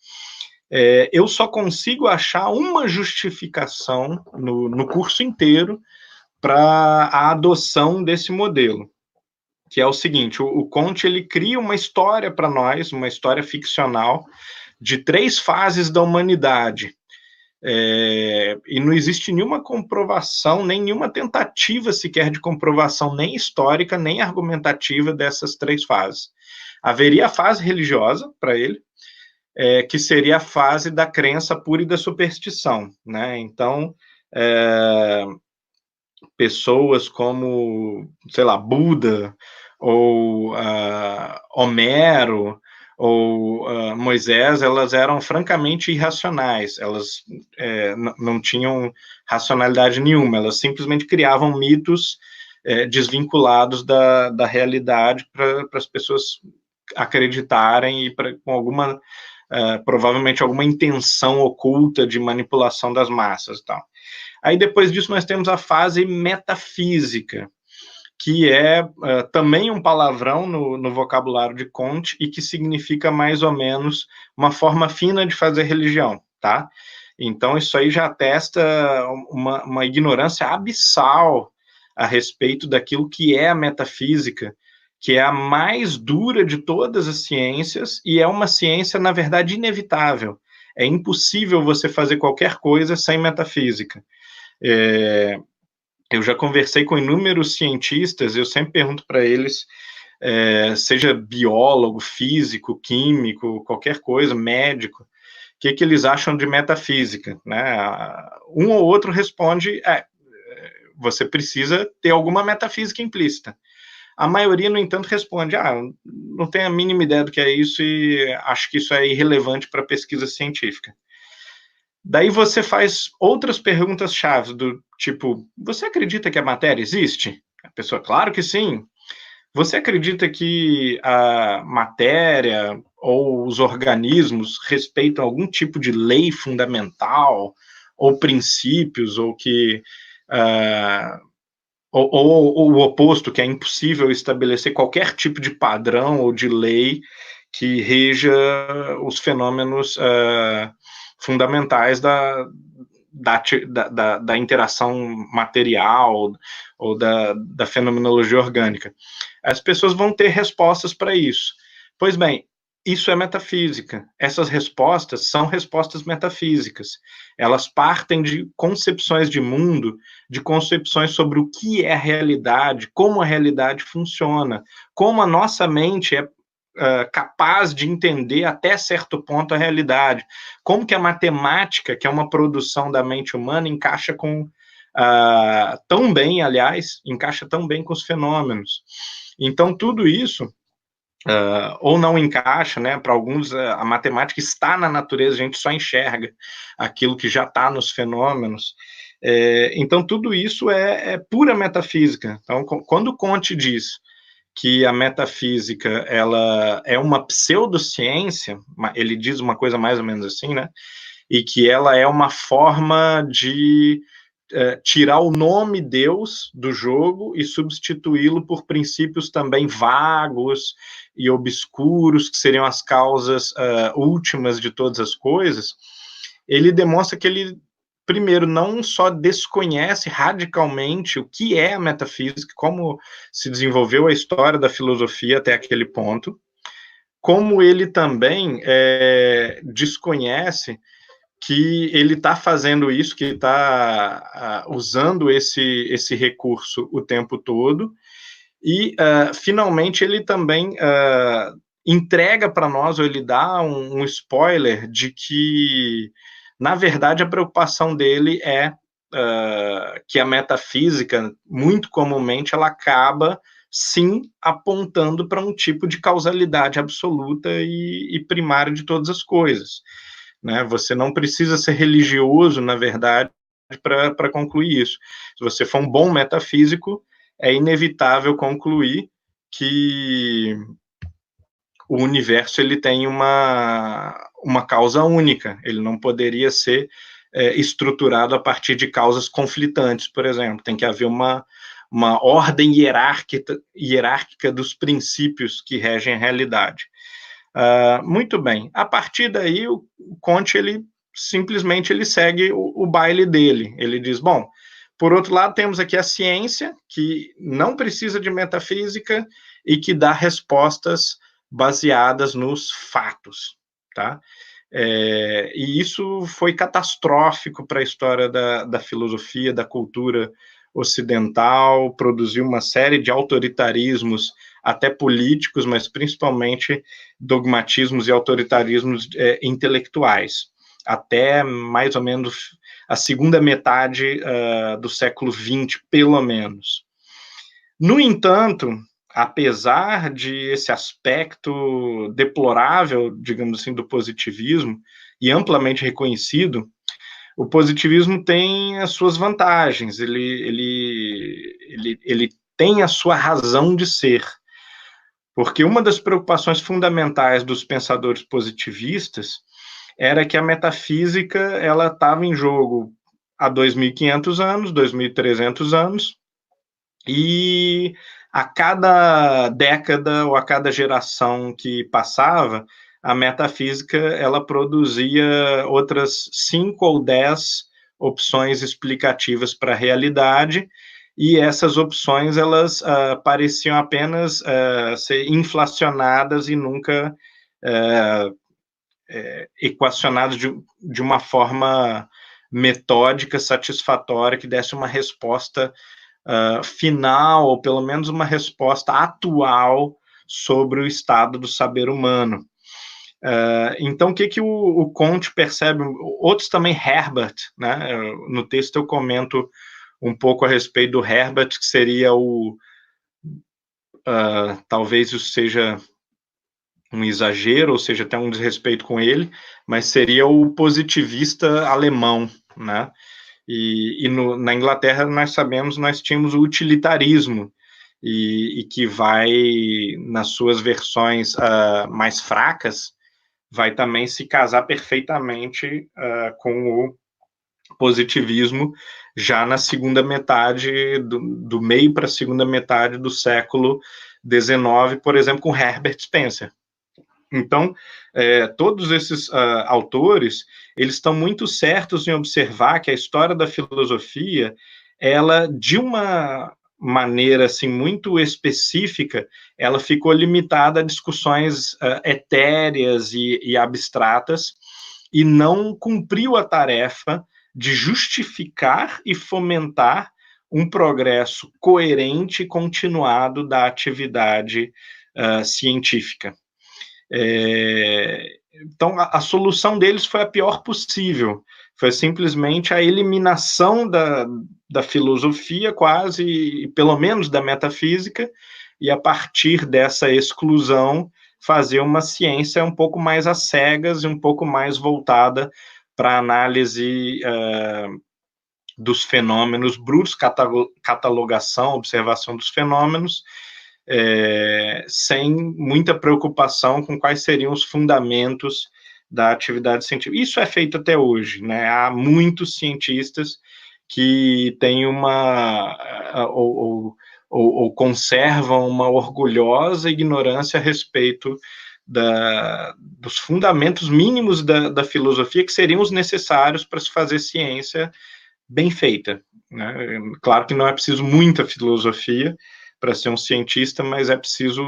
eu só consigo achar uma justificação no curso inteiro para a adoção desse modelo, que é o seguinte: o Comte ele cria uma história para nós, uma história ficcional, de 3 fases da humanidade. E não existe nenhuma comprovação, nem nenhuma tentativa sequer de comprovação, nem histórica, nem argumentativa dessas 3 fases. Haveria a fase religiosa para ele, que seria a fase da crença pura e da superstição, né? Então, pessoas como, sei lá, Buda, ou Homero, ou Moisés, elas eram francamente irracionais, elas não tinham racionalidade nenhuma, elas simplesmente criavam mitos desvinculados da realidade para as pessoas acreditarem e com alguma, provavelmente alguma intenção oculta de manipulação das massas e tal. Aí depois disso nós temos a fase metafísica, que é também um palavrão no vocabulário de Comte e que significa mais ou menos uma forma fina de fazer religião, tá? Então isso aí já atesta uma ignorância abissal a respeito daquilo que é a metafísica, que é a mais dura de todas as ciências e é uma ciência, na verdade, inevitável. É impossível você fazer qualquer coisa sem metafísica. Eu já conversei com inúmeros cientistas, eu sempre pergunto para eles, seja biólogo, físico, químico, qualquer coisa, médico, o que eles acham de metafísica, né? Um ou outro responde, você precisa ter alguma metafísica implícita. A maioria, no entanto, responde, não tenho a mínima ideia do que é isso e acho que isso é irrelevante para a pesquisa científica. Daí você faz outras perguntas-chave do tipo, você acredita que a matéria existe? A pessoa, claro que sim. Você acredita que a matéria ou os organismos respeitam algum tipo de lei fundamental ou princípios, ou que ou o oposto, que é impossível estabelecer qualquer tipo de padrão ou de lei que reja os fenômenos fundamentais da interação material ou da fenomenologia orgânica. As pessoas vão ter respostas para isso. Pois bem, isso é metafísica. Essas respostas são respostas metafísicas. Elas partem de concepções de mundo, de concepções sobre o que é a realidade, como a realidade funciona, como a nossa mente é capaz de entender até certo ponto a realidade, como que a matemática, que é uma produção da mente humana, encaixa tão bem, aliás, encaixa tão bem com os fenômenos. Então, tudo isso ou não encaixa, né? Para alguns, a matemática está na natureza, a gente só enxerga aquilo que já está nos fenômenos. Então, tudo isso é pura metafísica. Então, quando Comte diz que a metafísica ela é uma pseudociência, ele diz uma coisa mais ou menos assim, né? E que ela é uma forma de tirar o nome Deus do jogo e substituí-lo por princípios também vagos e obscuros, que seriam as causas últimas de todas as coisas. Ele demonstra que ele, primeiro, não só desconhece radicalmente o que é a metafísica, como se desenvolveu a história da filosofia até aquele ponto, como ele também desconhece que ele está fazendo isso, que está usando esse recurso o tempo todo, e finalmente ele também entrega para nós, ou ele dá um spoiler de que, na verdade, a preocupação dele é que a metafísica, muito comumente, ela acaba, sim, apontando para um tipo de causalidade absoluta e primária de todas as coisas. Né? Você não precisa ser religioso, na verdade, para concluir isso. Se você for um bom metafísico, é inevitável concluir que o universo ele tem uma causa única, ele não poderia ser estruturado a partir de causas conflitantes, por exemplo. Tem que haver uma uma ordem hierárquica dos princípios que regem a realidade. Muito bem. A partir daí, o Comte, ele simplesmente ele segue o baile dele. Ele diz, bom, por outro lado, temos aqui a ciência, que não precisa de metafísica e que dá respostas baseadas nos fatos, tá? E isso foi catastrófico para a história da filosofia, da cultura ocidental, produziu uma série de autoritarismos, até políticos, mas principalmente dogmatismos e autoritarismos intelectuais, até mais ou menos a segunda metade do século XX, pelo menos. No entanto, apesar de esse aspecto deplorável, digamos assim, do positivismo, e amplamente reconhecido, o positivismo tem as suas vantagens, ele tem a sua razão de ser, porque uma das preocupações fundamentais dos pensadores positivistas era que a metafísica ela estava em jogo há 2.500 anos, 2.300 anos, e a cada década ou a cada geração que passava, a metafísica ela produzia outras 5 ou 10 opções explicativas para a realidade, e essas opções elas pareciam apenas ser inflacionadas e nunca equacionadas de uma forma metódica, satisfatória, que desse uma resposta final, ou pelo menos uma resposta atual sobre o estado do saber humano. Então, o que o Comte percebe? Outros também, Herbert, né? No texto eu comento um pouco a respeito do Herbert, que seria talvez isso seja um exagero, ou seja, até um desrespeito com ele, mas seria o positivista alemão, né? Na Inglaterra, nós sabemos, nós tínhamos o utilitarismo, e que vai, nas suas versões mais fracas, vai também se casar perfeitamente com o positivismo, já na segunda metade, do meio para a segunda metade do século XIX, por exemplo, com Herbert Spencer. Então, todos esses autores, eles estão muito certos em observar que a história da filosofia, ela, de uma maneira assim muito específica, ela ficou limitada a discussões etéreas e abstratas, e não cumpriu a tarefa de justificar e fomentar um progresso coerente e continuado da atividade científica. Então, a solução deles foi a pior possível, foi simplesmente a eliminação da filosofia, quase, pelo menos da metafísica, e a partir dessa exclusão, fazer uma ciência um pouco mais às cegas e um pouco mais voltada para a análise dos fenômenos brutos, catalogação, observação dos fenômenos, sem muita preocupação com quais seriam os fundamentos da atividade científica. Isso é feito até hoje, né? Há muitos cientistas que têm ou conservam uma orgulhosa ignorância a respeito dos fundamentos mínimos da filosofia, que seriam os necessários para se fazer ciência bem feita, né? Claro que não é preciso muita filosofia para ser um cientista, mas é preciso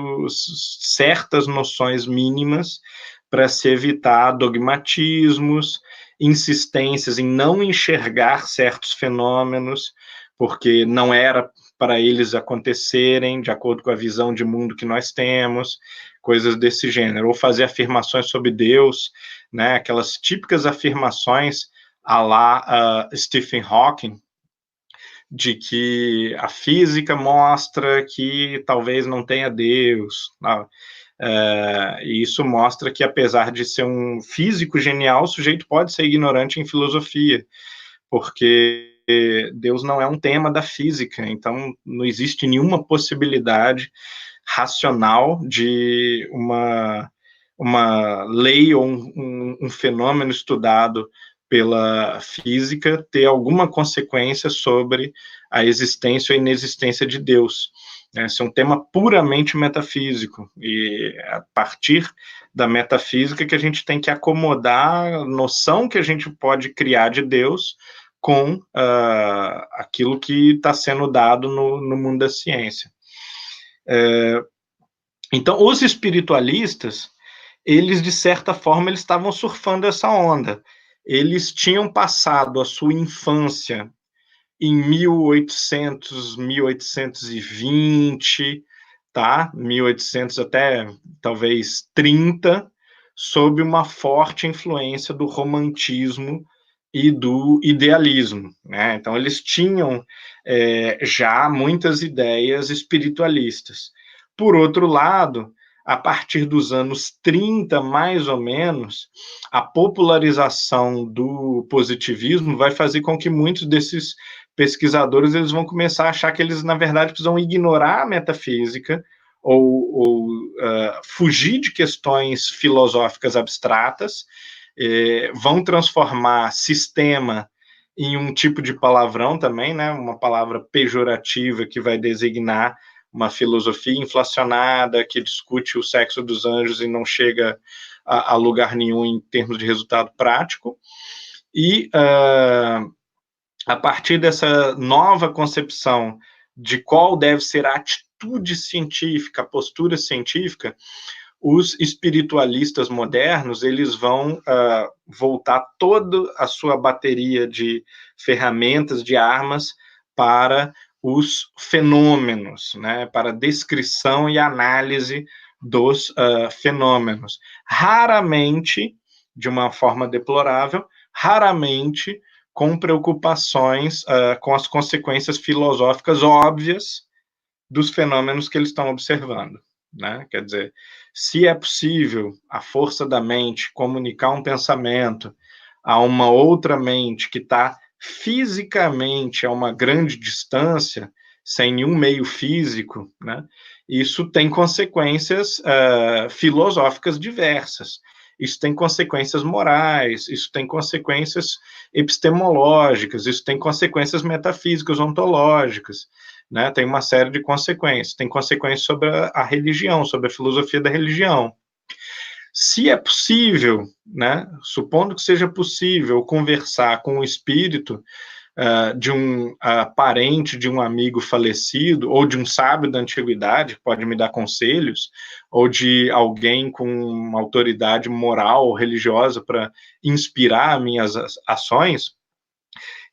certas noções mínimas para se evitar dogmatismos, insistências em não enxergar certos fenômenos, porque não era para eles acontecerem de acordo com a visão de mundo que nós temos, coisas desse gênero, ou fazer afirmações sobre Deus, né, aquelas típicas afirmações à la Stephen Hawking, de que a física mostra que talvez não tenha Deus, e isso mostra que, apesar de ser um físico genial, o sujeito pode ser ignorante em filosofia, porque Deus não é um tema da física, então não existe nenhuma possibilidade racional de uma lei ou um fenômeno estudado pela física ter alguma consequência sobre a existência ou inexistência de Deus. Esse é um tema puramente metafísico, e a partir da metafísica que a gente tem que acomodar a noção que a gente pode criar de Deus com aquilo que está sendo dado no mundo da ciência. Então, os espiritualistas, eles, de certa forma, eles estavam surfando essa onda. Eles tinham passado a sua infância em 1800, 1820, tá? 1800 até, talvez, 30, sob uma forte influência do romantismo e do idealismo, né? Então, eles tinham já muitas ideias espiritualistas. Por outro lado, a partir dos anos 30, mais ou menos, a popularização do positivismo vai fazer com que muitos desses pesquisadores eles vão começar a achar que eles, na verdade, precisam ignorar a metafísica ou fugir de questões filosóficas abstratas, vão transformar sistema em um tipo de palavrão também, né? Uma palavra pejorativa que vai designar uma filosofia inflacionada que discute o sexo dos anjos e não chega a lugar nenhum em termos de resultado prático. E a partir dessa nova concepção de qual deve ser a atitude científica, a postura científica, os espiritualistas modernos eles vão voltar toda a sua bateria de ferramentas, de armas, para os fenômenos, né, para descrição e análise dos fenômenos. Raramente, de uma forma deplorável, raramente com preocupações com as consequências filosóficas óbvias dos fenômenos que eles estão observando, né? Quer dizer, se é possível a força da mente comunicar um pensamento a uma outra mente que está fisicamente a uma grande distância, sem nenhum meio físico, né? Isso tem consequências filosóficas diversas. Isso tem consequências morais, isso tem consequências epistemológicas, isso tem consequências metafísicas, ontológicas, né? Tem uma série de consequências. Tem consequências sobre a religião, sobre a filosofia da religião. Se é possível, né, supondo que seja possível conversar com o espírito de um parente, de um amigo falecido, ou de um sábio da antiguidade, que pode me dar conselhos, ou de alguém com uma autoridade moral ou religiosa para inspirar minhas ações,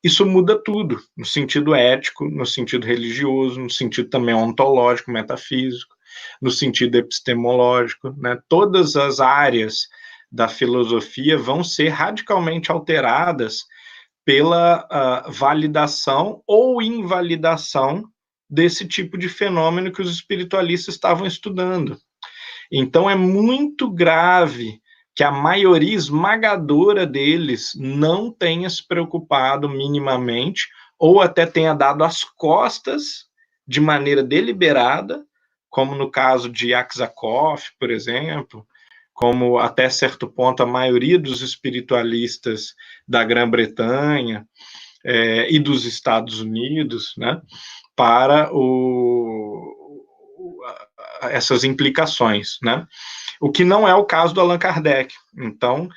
isso muda tudo, no sentido ético, no sentido religioso, no sentido também ontológico, metafísico, no sentido epistemológico, né? Todas as áreas da filosofia vão ser radicalmente alteradas pela validação ou invalidação desse tipo de fenômeno que os espiritualistas estavam estudando. Então, é muito grave que a maioria esmagadora deles não tenha se preocupado minimamente ou até tenha dado as costas de maneira deliberada, como no caso de Aksakov, por exemplo, como até certo ponto a maioria dos espiritualistas da Grã-Bretanha e dos Estados Unidos, né, para essas implicações, né? O que não é o caso do Allan Kardec. Então,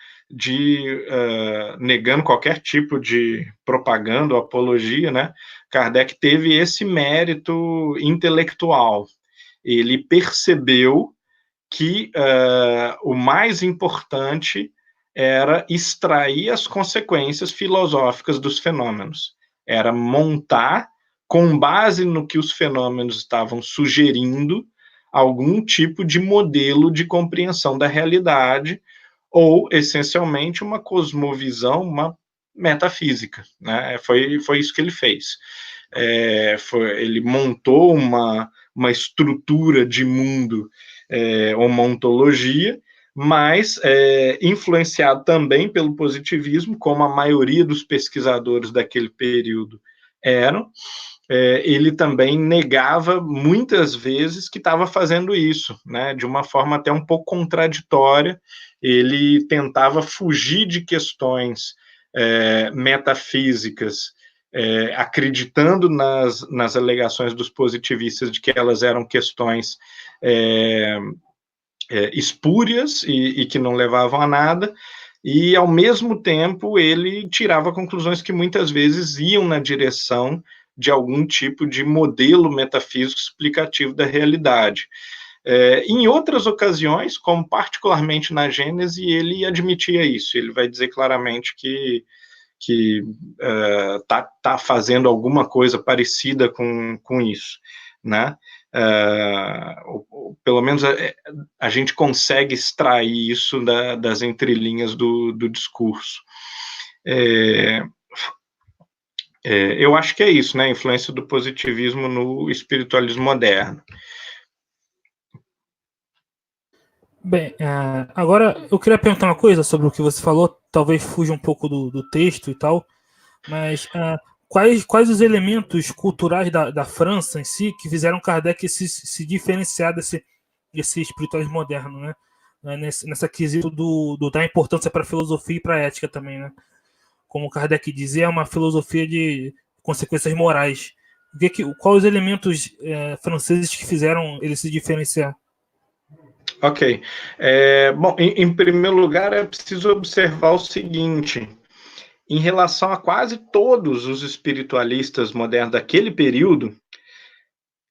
negando qualquer tipo de propaganda ou apologia, né, Kardec teve esse mérito intelectual. Ele percebeu que o mais importante era extrair as consequências filosóficas dos fenômenos. Era montar, com base no que os fenômenos estavam sugerindo, algum tipo de modelo de compreensão da realidade, ou, essencialmente, uma cosmovisão, uma metafísica, né? Foi isso que ele fez. Ele montou uma estrutura de mundo, uma ontologia, mas influenciado também pelo positivismo, como a maioria dos pesquisadores daquele período eram. Ele também negava muitas vezes que estava fazendo isso, né, de uma forma até um pouco contraditória. Ele tentava fugir de questões metafísicas, acreditando nas alegações dos positivistas de que elas eram questões espúrias e que não levavam a nada, e, ao mesmo tempo, ele tirava conclusões que muitas vezes iam na direção de algum tipo de modelo metafísico explicativo da realidade. Em outras ocasiões, como particularmente na Gênese, ele admitia isso, ele vai dizer claramente que tá fazendo alguma coisa parecida com isso, né? Pelo menos a gente consegue extrair isso das entrelinhas do discurso. Eu acho que é isso, né? A influência do positivismo no espiritualismo moderno. Bem, agora eu queria perguntar uma coisa sobre o que você falou, talvez fuja um pouco do texto e tal, mas quais os elementos culturais da França em si que fizeram Kardec se diferenciar desse espiritualismo moderno, né? Nessa quesito da importância para a filosofia e para a ética também, né? Como Kardec dizia, é uma filosofia de consequências morais. Quais os elementos franceses que fizeram ele se diferenciar? Ok. Bom, em primeiro lugar, é preciso observar o seguinte: em relação a quase todos os espiritualistas modernos daquele período,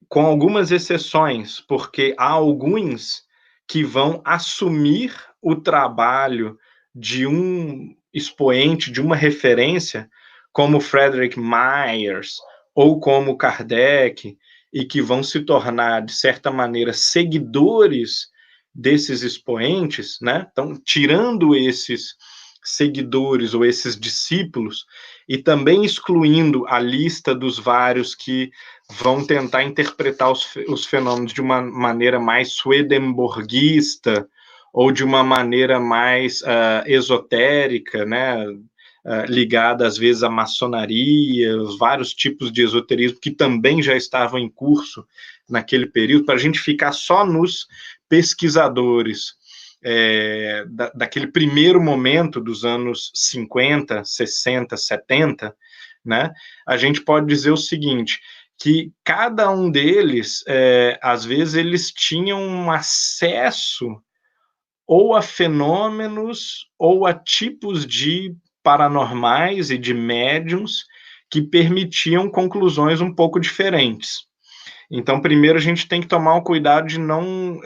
com algumas exceções, porque há alguns que vão assumir o trabalho de um expoente, de uma referência, como Frederick Myers ou como Kardec, e que vão se tornar, de certa maneira, seguidores desses expoentes, né? Então, tirando esses seguidores ou esses discípulos, e também excluindo a lista dos vários que vão tentar interpretar os fenômenos de uma maneira mais swedenborgista ou de uma maneira mais esotérica, né? Ligada às vezes à maçonaria, os vários tipos de esoterismo que também já estavam em curso naquele período, para a gente ficar só nos pesquisadores daquele primeiro momento dos anos 50, 60, 70, né? A gente pode dizer o seguinte, que cada um deles, às vezes, eles tinham um acesso ou a fenômenos ou a tipos de paranormais e de médiums que permitiam conclusões um pouco diferentes. Então, primeiro a gente tem que tomar o cuidado de não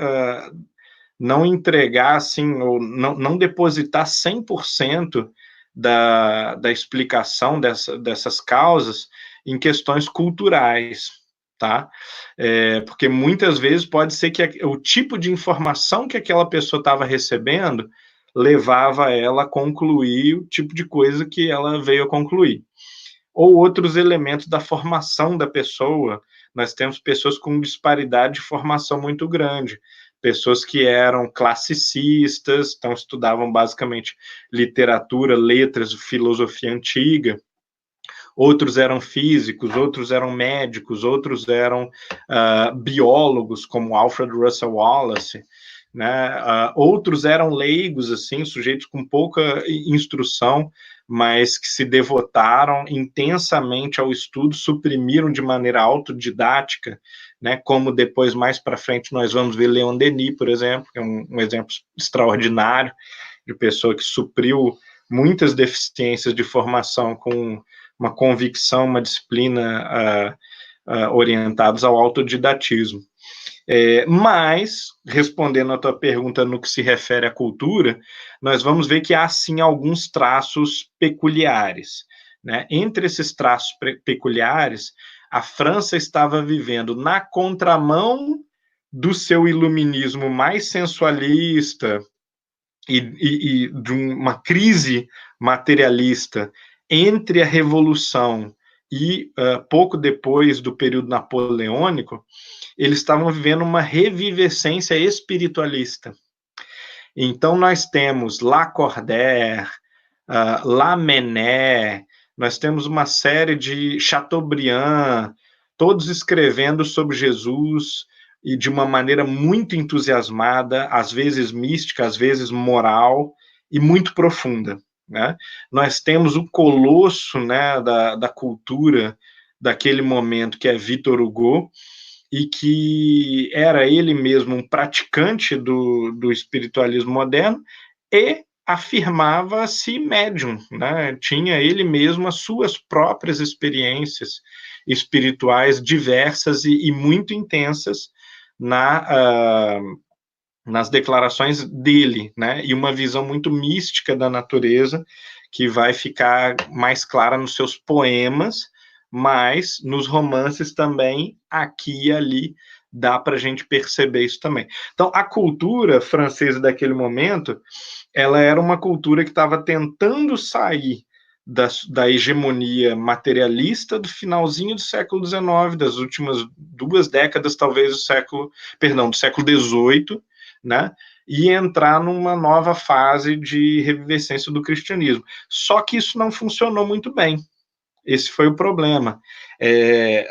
entregar, assim, ou não depositar 100% da explicação dessas causas em questões culturais, tá? Porque muitas vezes pode ser que o tipo de informação que aquela pessoa estava recebendo levava ela a concluir o tipo de coisa que ela veio a concluir. Ou outros elementos da formação da pessoa. Nós temos pessoas com disparidade de formação muito grande, pessoas que eram classicistas, então estudavam basicamente literatura, letras, filosofia antiga, outros eram físicos, outros eram médicos, outros eram biólogos, como Alfred Russel Wallace, né? Outros eram leigos, assim, sujeitos com pouca instrução, mas que se devotaram intensamente ao estudo, suprimiram de maneira autodidática, né? Como depois, mais para frente, nós vamos ver Leon Denis, por exemplo, que é um exemplo extraordinário de pessoa que supriu muitas deficiências de formação com uma convicção, uma disciplina orientados ao autodidatismo. Mas, respondendo a tua pergunta no que se refere à cultura, nós vamos ver que há, sim, alguns traços peculiares, né? Entre esses traços peculiares, a França estava vivendo na contramão do seu iluminismo mais sensualista e de uma crise materialista entre a Revolução e pouco depois do período napoleônico, eles estavam vivendo uma revivescência espiritualista. Então, nós temos Lacordaire, Lamennais, nós temos uma série de Chateaubriand, todos escrevendo sobre Jesus e de uma maneira muito entusiasmada, às vezes mística, às vezes moral e muito profunda. né? Nós temos o colosso, né, da cultura daquele momento, que é Victor Hugo, e que era ele mesmo um praticante do espiritualismo moderno e afirmava-se médium, né? Tinha ele mesmo as suas próprias experiências espirituais diversas e muito intensas nas declarações dele, né? E uma visão muito mística da natureza que vai ficar mais clara nos seus poemas, mas nos romances também, aqui e ali, dá para a gente perceber isso também. Então, a cultura francesa daquele momento, ela era uma cultura que estava tentando sair da hegemonia materialista do finalzinho do século XIX, das últimas 2 décadas, talvez, do século XVIII, né? E entrar numa nova fase de revivescência do cristianismo. Só que isso não funcionou muito bem. Esse foi o problema.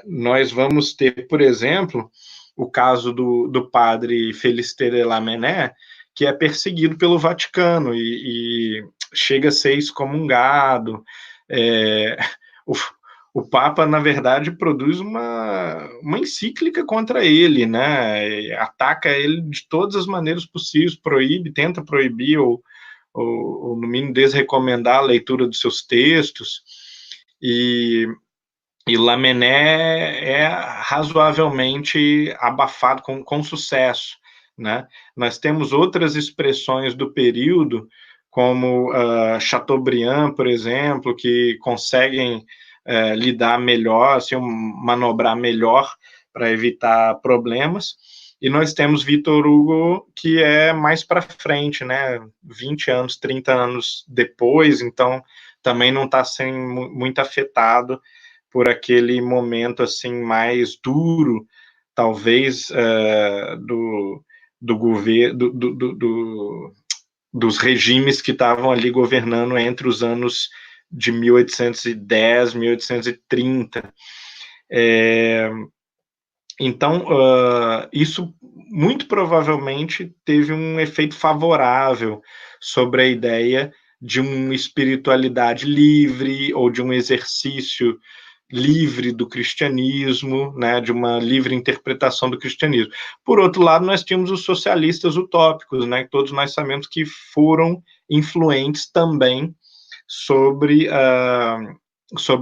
Nós vamos ter, por exemplo, o caso do padre Félicité de Lamennais, que é perseguido pelo Vaticano e chega a ser excomungado. O, o Papa, na verdade, produz uma encíclica contra ele, né? Ataca ele de todas as maneiras possíveis, tenta proibir ou no mínimo, desrecomendar a leitura dos seus textos. E Lamennais é razoavelmente abafado com sucesso, né? Nós temos outras expressões do período, como Chateaubriand, por exemplo, que conseguem lidar melhor, assim, manobrar melhor para evitar problemas. E nós temos Victor Hugo, que é mais para frente, né? 20 anos, 30 anos depois, então também não está sendo muito afetado por aquele momento assim mais duro, talvez, do governo, dos regimes que estavam ali governando entre os anos de 1810, 1830. Então, isso muito provavelmente teve um efeito favorável sobre a ideia de uma espiritualidade livre ou de um exercício livre do cristianismo, né, de uma livre interpretação do cristianismo. Por outro lado, nós tínhamos os socialistas utópicos, né, que todos nós sabemos que foram influentes também sobre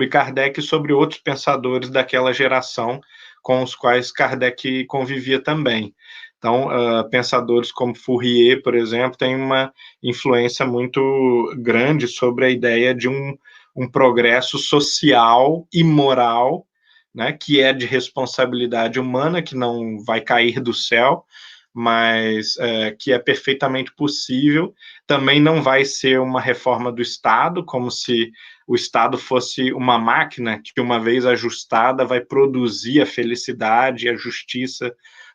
Kardec e sobre outros pensadores daquela geração com os quais Kardec convivia também. Então, pensadores como Fourier, por exemplo, têm uma influência muito grande sobre a ideia de um progresso social e moral, né, que é de responsabilidade humana, que não vai cair do céu, mas que é perfeitamente possível. Também não vai ser uma reforma do Estado, como se o Estado fosse uma máquina que, uma vez ajustada, vai produzir a felicidade e a justiça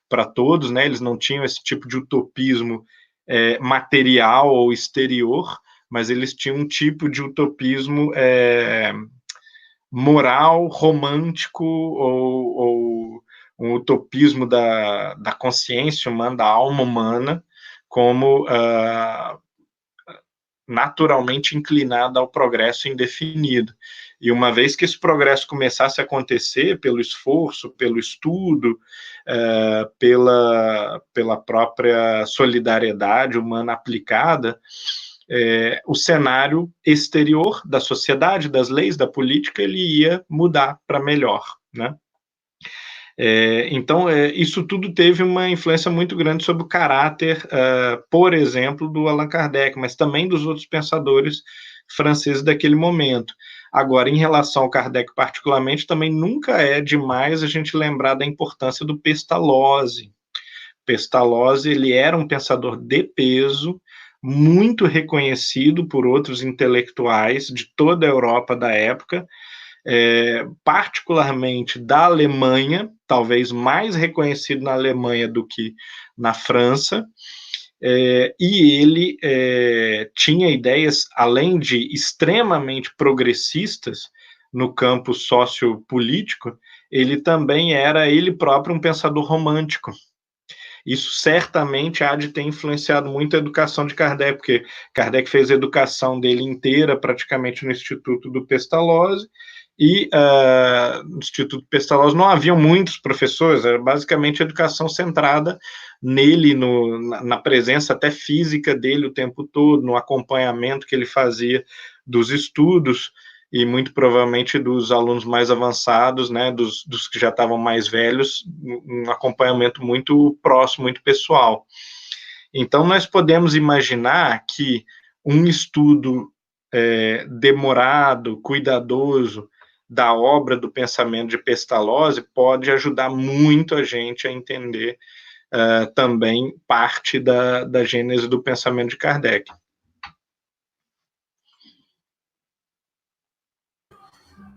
para todos, né? Eles não tinham esse tipo de utopismo material ou exterior, mas eles tinham um tipo de utopismo moral, romântico ou um utopismo da consciência humana, da alma humana, como naturalmente inclinada ao progresso indefinido. E uma vez que esse progresso começasse a acontecer pelo esforço, pelo estudo, pela própria solidariedade humana aplicada, o cenário exterior da sociedade, das leis, da política, ele ia mudar para melhor, né? Então, isso tudo teve uma influência muito grande sobre o caráter, por exemplo, do Allan Kardec, mas também dos outros pensadores franceses daquele momento. Agora, em relação ao Kardec particularmente, também nunca é demais a gente lembrar da importância do Pestalozzi. Pestalozzi, ele era um pensador de peso, muito reconhecido por outros intelectuais de toda a Europa da época, particularmente da Alemanha, talvez mais reconhecido na Alemanha do que na França, e ele tinha ideias, além de extremamente progressistas no campo sociopolítico, ele também era ele próprio um pensador romântico. Isso certamente há de ter influenciado muito a educação de Kardec, porque Kardec fez a educação dele inteira praticamente no Instituto do Pestalozzi, e no Instituto Pestalozzi não haviam muitos professores, era basicamente educação centrada nele, na presença até física dele o tempo todo, no acompanhamento que ele fazia dos estudos, e muito provavelmente dos alunos mais avançados, né, dos que já estavam mais velhos, um acompanhamento muito próximo, muito pessoal. Então, nós podemos imaginar que um estudo demorado, cuidadoso, da obra do pensamento de Pestalozzi pode ajudar muito a gente a entender também parte da gênese do pensamento de Kardec.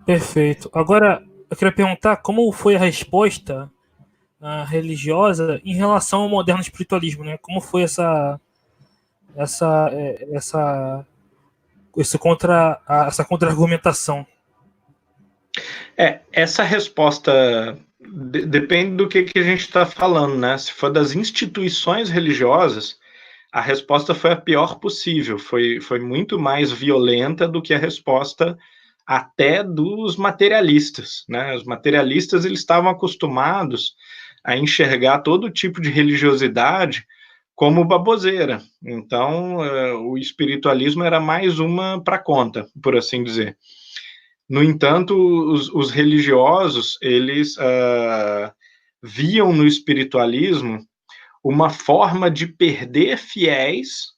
Perfeito. Agora, eu queria perguntar como foi a resposta religiosa em relação ao moderno espiritualismo, né? Como foi essa contra-argumentação? Essa resposta depende do que a gente está falando, né? Se for das instituições religiosas, a resposta foi a pior possível, foi muito mais violenta do que a resposta até dos materialistas, né? Os materialistas, eles estavam acostumados a enxergar todo tipo de religiosidade como baboseira. Então, o espiritualismo era mais uma para conta, por assim dizer. No entanto, os religiosos, eles viam no espiritualismo uma forma de perder fiéis,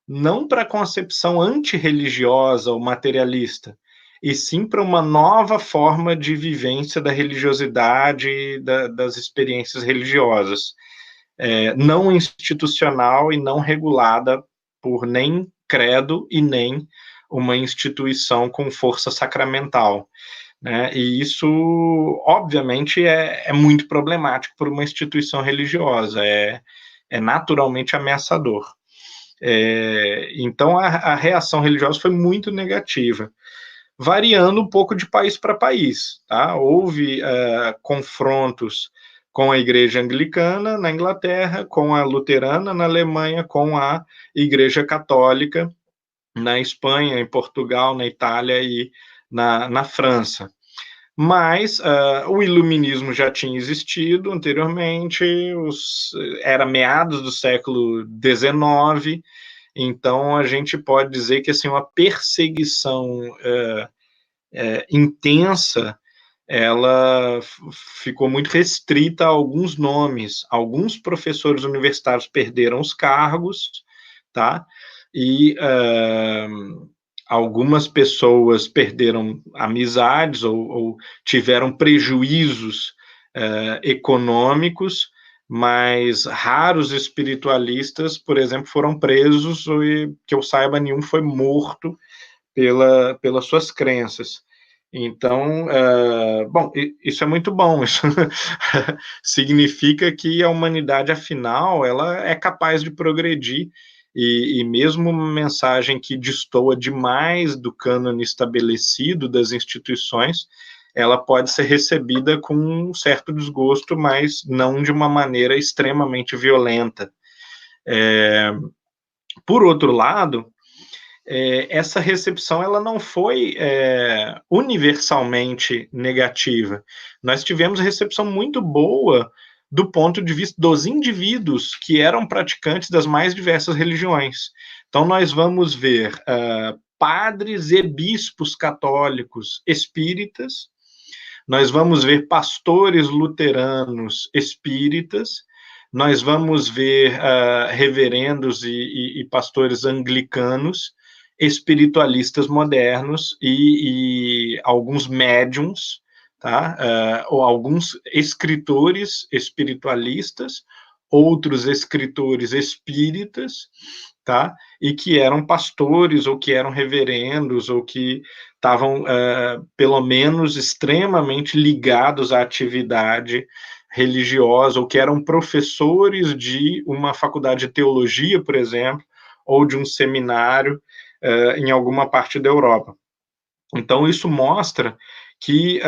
não para a concepção antirreligiosa ou materialista, e sim para uma nova forma de vivência da religiosidade e das experiências religiosas, não institucional e não regulada por nem credo e nem uma instituição com força sacramental, né? E isso, obviamente, é muito problemático para uma instituição religiosa, é naturalmente ameaçador. Então, a reação religiosa foi muito negativa, variando um pouco de país para país. Tá? Houve confrontos com a Igreja Anglicana na Inglaterra, com a Luterana na Alemanha, com a Igreja Católica na Espanha, em Portugal, na Itália e na França. Mas o iluminismo já tinha existido anteriormente, era meados do século XIX, então a gente pode dizer que assim, uma perseguição intensa, ela ficou muito restrita a alguns nomes. Alguns professores universitários perderam os cargos, tá? E algumas pessoas perderam amizades ou tiveram prejuízos econômicos, mas raros espiritualistas, por exemplo, foram presos e, que eu saiba, nenhum foi morto pelas suas crenças. Então, bom, isso é muito bom, isso significa que a humanidade, afinal, ela é capaz de progredir, e mesmo uma mensagem que destoa demais do cânone estabelecido das instituições, ela pode ser recebida com um certo desgosto, mas não de uma maneira extremamente violenta. Por outro lado, essa recepção ela não foi universalmente negativa. Nós tivemos recepção muito boa do ponto de vista dos indivíduos que eram praticantes das mais diversas religiões. Então, nós vamos ver padres e bispos católicos espíritas, nós vamos ver pastores luteranos espíritas, nós vamos ver reverendos e pastores anglicanos, espiritualistas modernos e alguns médiums, tá? Ou alguns escritores espiritualistas, outros escritores espíritas, tá? E que eram pastores ou que eram reverendos ou que estavam, pelo menos, extremamente ligados à atividade religiosa, ou que eram professores de uma faculdade de teologia, por exemplo, ou de um seminário em alguma parte da Europa. Então, isso mostra que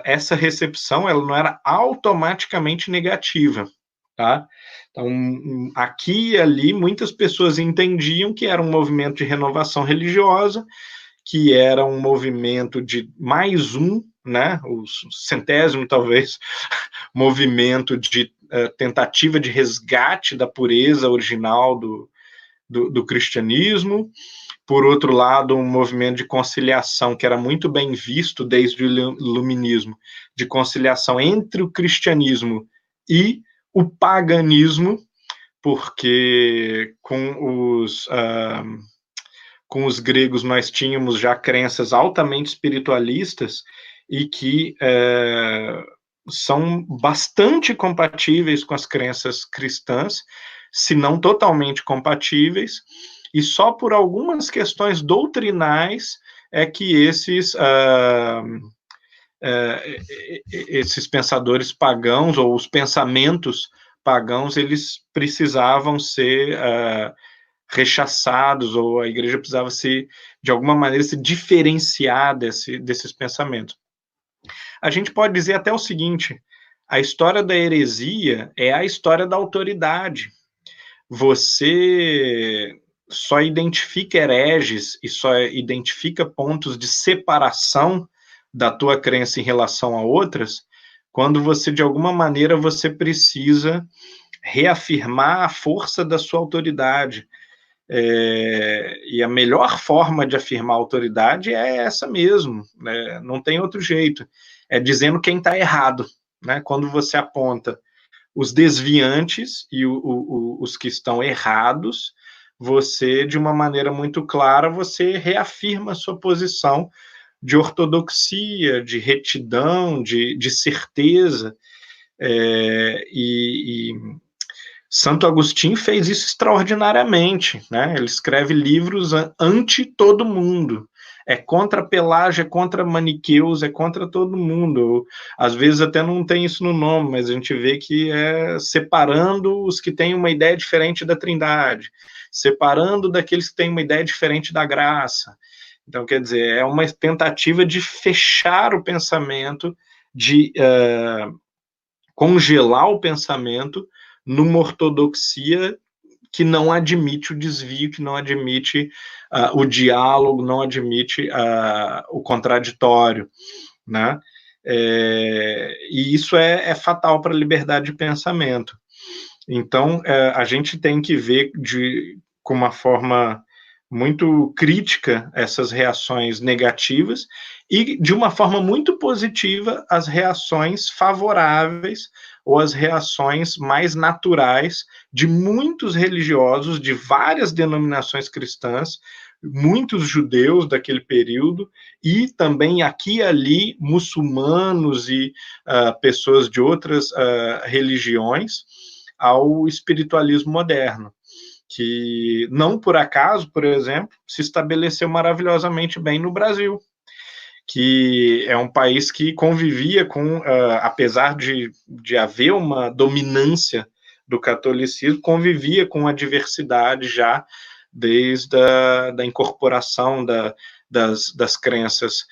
essa recepção ela não era automaticamente negativa, tá? Então, aqui e ali, muitas pessoas entendiam que era um movimento de renovação religiosa, que era um movimento de mais um, né, o centésimo, talvez, movimento de tentativa de resgate da pureza original do cristianismo. Por outro lado, um movimento de conciliação que era muito bem visto desde o iluminismo, de conciliação entre o cristianismo e o paganismo, porque com os gregos nós tínhamos já crenças altamente espiritualistas e que são bastante compatíveis com as crenças cristãs, se não totalmente compatíveis, e só por algumas questões doutrinais é que esses pensadores pagãos, ou os pensamentos pagãos, eles precisavam ser rechaçados, ou a igreja precisava de alguma maneira, se diferenciar desses pensamentos. A gente pode dizer até o seguinte: a história da heresia é a história da autoridade. Você só identifica hereges e só identifica pontos de separação da tua crença em relação a outras quando você, de alguma maneira, você precisa reafirmar a força da sua autoridade. E a melhor forma de afirmar a autoridade é essa mesmo, né? Não tem outro jeito. É dizendo quem está errado, né? Quando você aponta os desviantes e os que estão errados, você, de uma maneira muito clara, você reafirma a sua posição de ortodoxia, de retidão, de certeza. Santo Agostinho fez isso extraordinariamente, né? Ele escreve livros anti todo mundo. É contra Pelágio, é contra maniqueus, é contra todo mundo. Às vezes até não tem isso no nome, mas a gente vê que é separando os que têm uma ideia diferente da Trindade, separando daqueles que têm uma ideia diferente da graça. Então, quer dizer, é uma tentativa de fechar o pensamento, de congelar o pensamento numa ortodoxia que não admite o desvio, que não admite o diálogo, não admite o contraditório, né? E isso é fatal para a liberdade de pensamento. Então, a gente tem que ver com uma forma muito crítica essas reações negativas e, de uma forma muito positiva, as reações favoráveis ou as reações mais naturais de muitos religiosos de várias denominações cristãs, muitos judeus daquele período e também aqui e ali muçulmanos e pessoas de outras religiões ao espiritualismo moderno, que não por acaso, por exemplo, se estabeleceu maravilhosamente bem no Brasil, que é um país que convivia com, apesar de haver uma dominância do catolicismo, convivia com a diversidade já desde a incorporação das crenças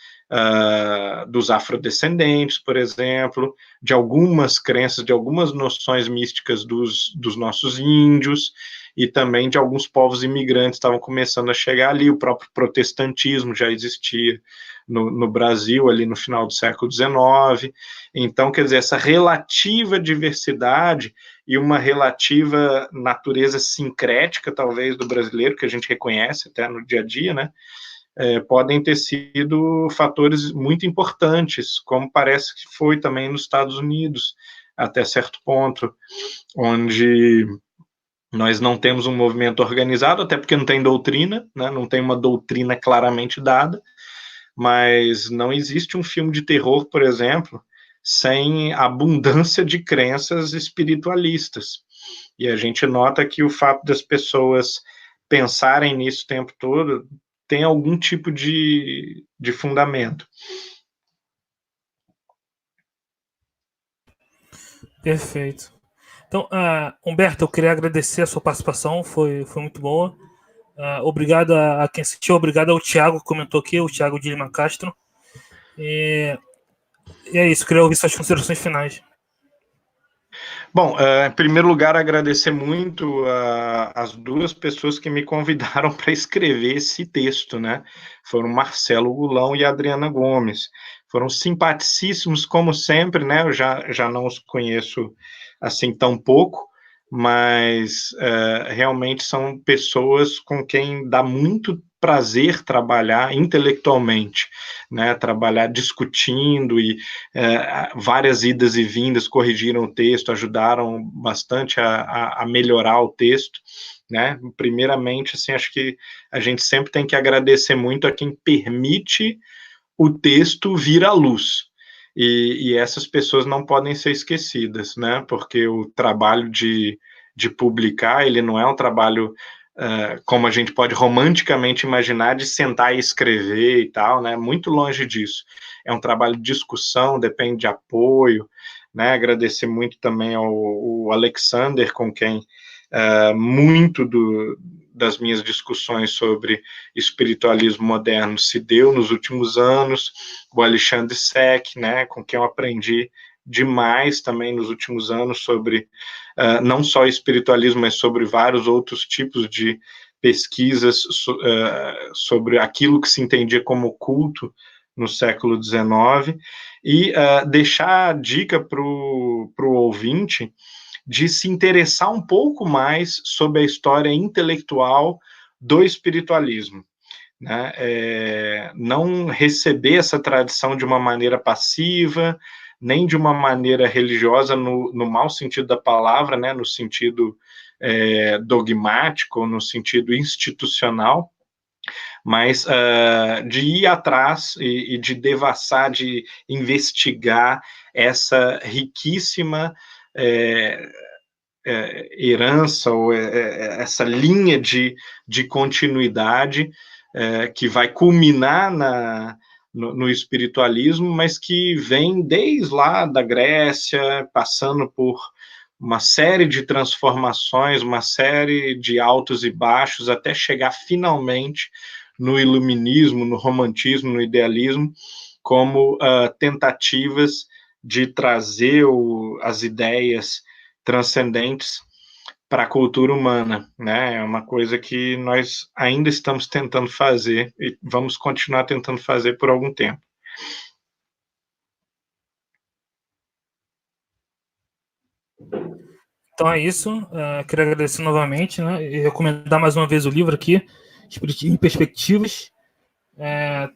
dos afrodescendentes, por exemplo, de algumas crenças, de algumas noções místicas dos nossos índios, e também de alguns povos imigrantes estavam começando a chegar ali. O próprio protestantismo já existia no Brasil, ali no final do século XIX. Então, quer dizer, essa relativa diversidade e uma relativa natureza sincrética, talvez, do brasileiro, que a gente reconhece até no dia a dia, né? Podem ter sido fatores muito importantes, como parece que foi também nos Estados Unidos, até certo ponto, onde nós não temos um movimento organizado, até porque não tem doutrina, né? Não tem uma doutrina claramente dada, mas não existe um filme de terror, por exemplo, sem abundância de crenças espiritualistas. E a gente nota que o fato das pessoas pensarem nisso o tempo todo tem algum tipo de fundamento. Perfeito. Então, Humberto, eu queria agradecer a sua participação, foi muito boa. Obrigado a quem assistiu, obrigado ao Thiago que comentou aqui, o Thiago de Lima Castro. E é isso, queria ouvir suas considerações finais. Bom, em primeiro lugar, agradecer muito as duas pessoas que me convidaram para escrever esse texto, né? Foram Marcelo Gulão e Adriana Gomes. Foram simpaticíssimos, como sempre, né? Eu já não os conheço assim tão pouco, mas realmente são pessoas com quem dá muito prazer trabalhar intelectualmente, né? Trabalhar discutindo e várias idas e vindas corrigiram o texto, ajudaram bastante a melhorar o texto, né? Primeiramente, assim, acho que a gente sempre tem que agradecer muito a quem permite o texto vir à luz. E essas pessoas não podem ser esquecidas, né? Porque o trabalho de publicar, ele não é um trabalho como a gente pode romanticamente imaginar, de sentar e escrever e tal, né? Muito longe disso. É um trabalho de discussão, depende de apoio, né? Agradecer muito também ao Alexander, com quem muito das minhas discussões sobre espiritualismo moderno se deu nos últimos anos, o Alexandre Sec, né? Com quem eu aprendi demais também nos últimos anos sobre não só espiritualismo, mas sobre vários outros tipos de pesquisas sobre aquilo que se entendia como culto no século XIX, e deixar a dica para o ouvinte de se interessar um pouco mais sobre a história intelectual do espiritualismo. Né? Não receber essa tradição de uma maneira passiva, nem de uma maneira religiosa no mau sentido da palavra, né? No sentido dogmático, no sentido institucional, mas de ir atrás e de devassar, de investigar essa riquíssima herança, ou essa linha de continuidade que vai culminar no espiritualismo, mas que vem desde lá da Grécia, passando por uma série de transformações, uma série de altos e baixos, até chegar finalmente no iluminismo, no romantismo, no idealismo, como tentativas de trazer as ideias transcendentes para a cultura humana, né? É uma coisa que nós ainda estamos tentando fazer e vamos continuar tentando fazer por algum tempo. Então é isso. Queria agradecer novamente, né? E recomendar mais uma vez o livro aqui, Espiritismo em Perspectivas.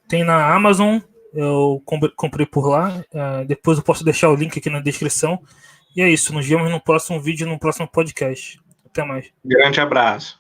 Tem na Amazon, eu comprei por lá. Depois eu posso deixar o link aqui na descrição. E é isso. Nos vemos no próximo vídeo, no próximo podcast. Até mais. Grande abraço.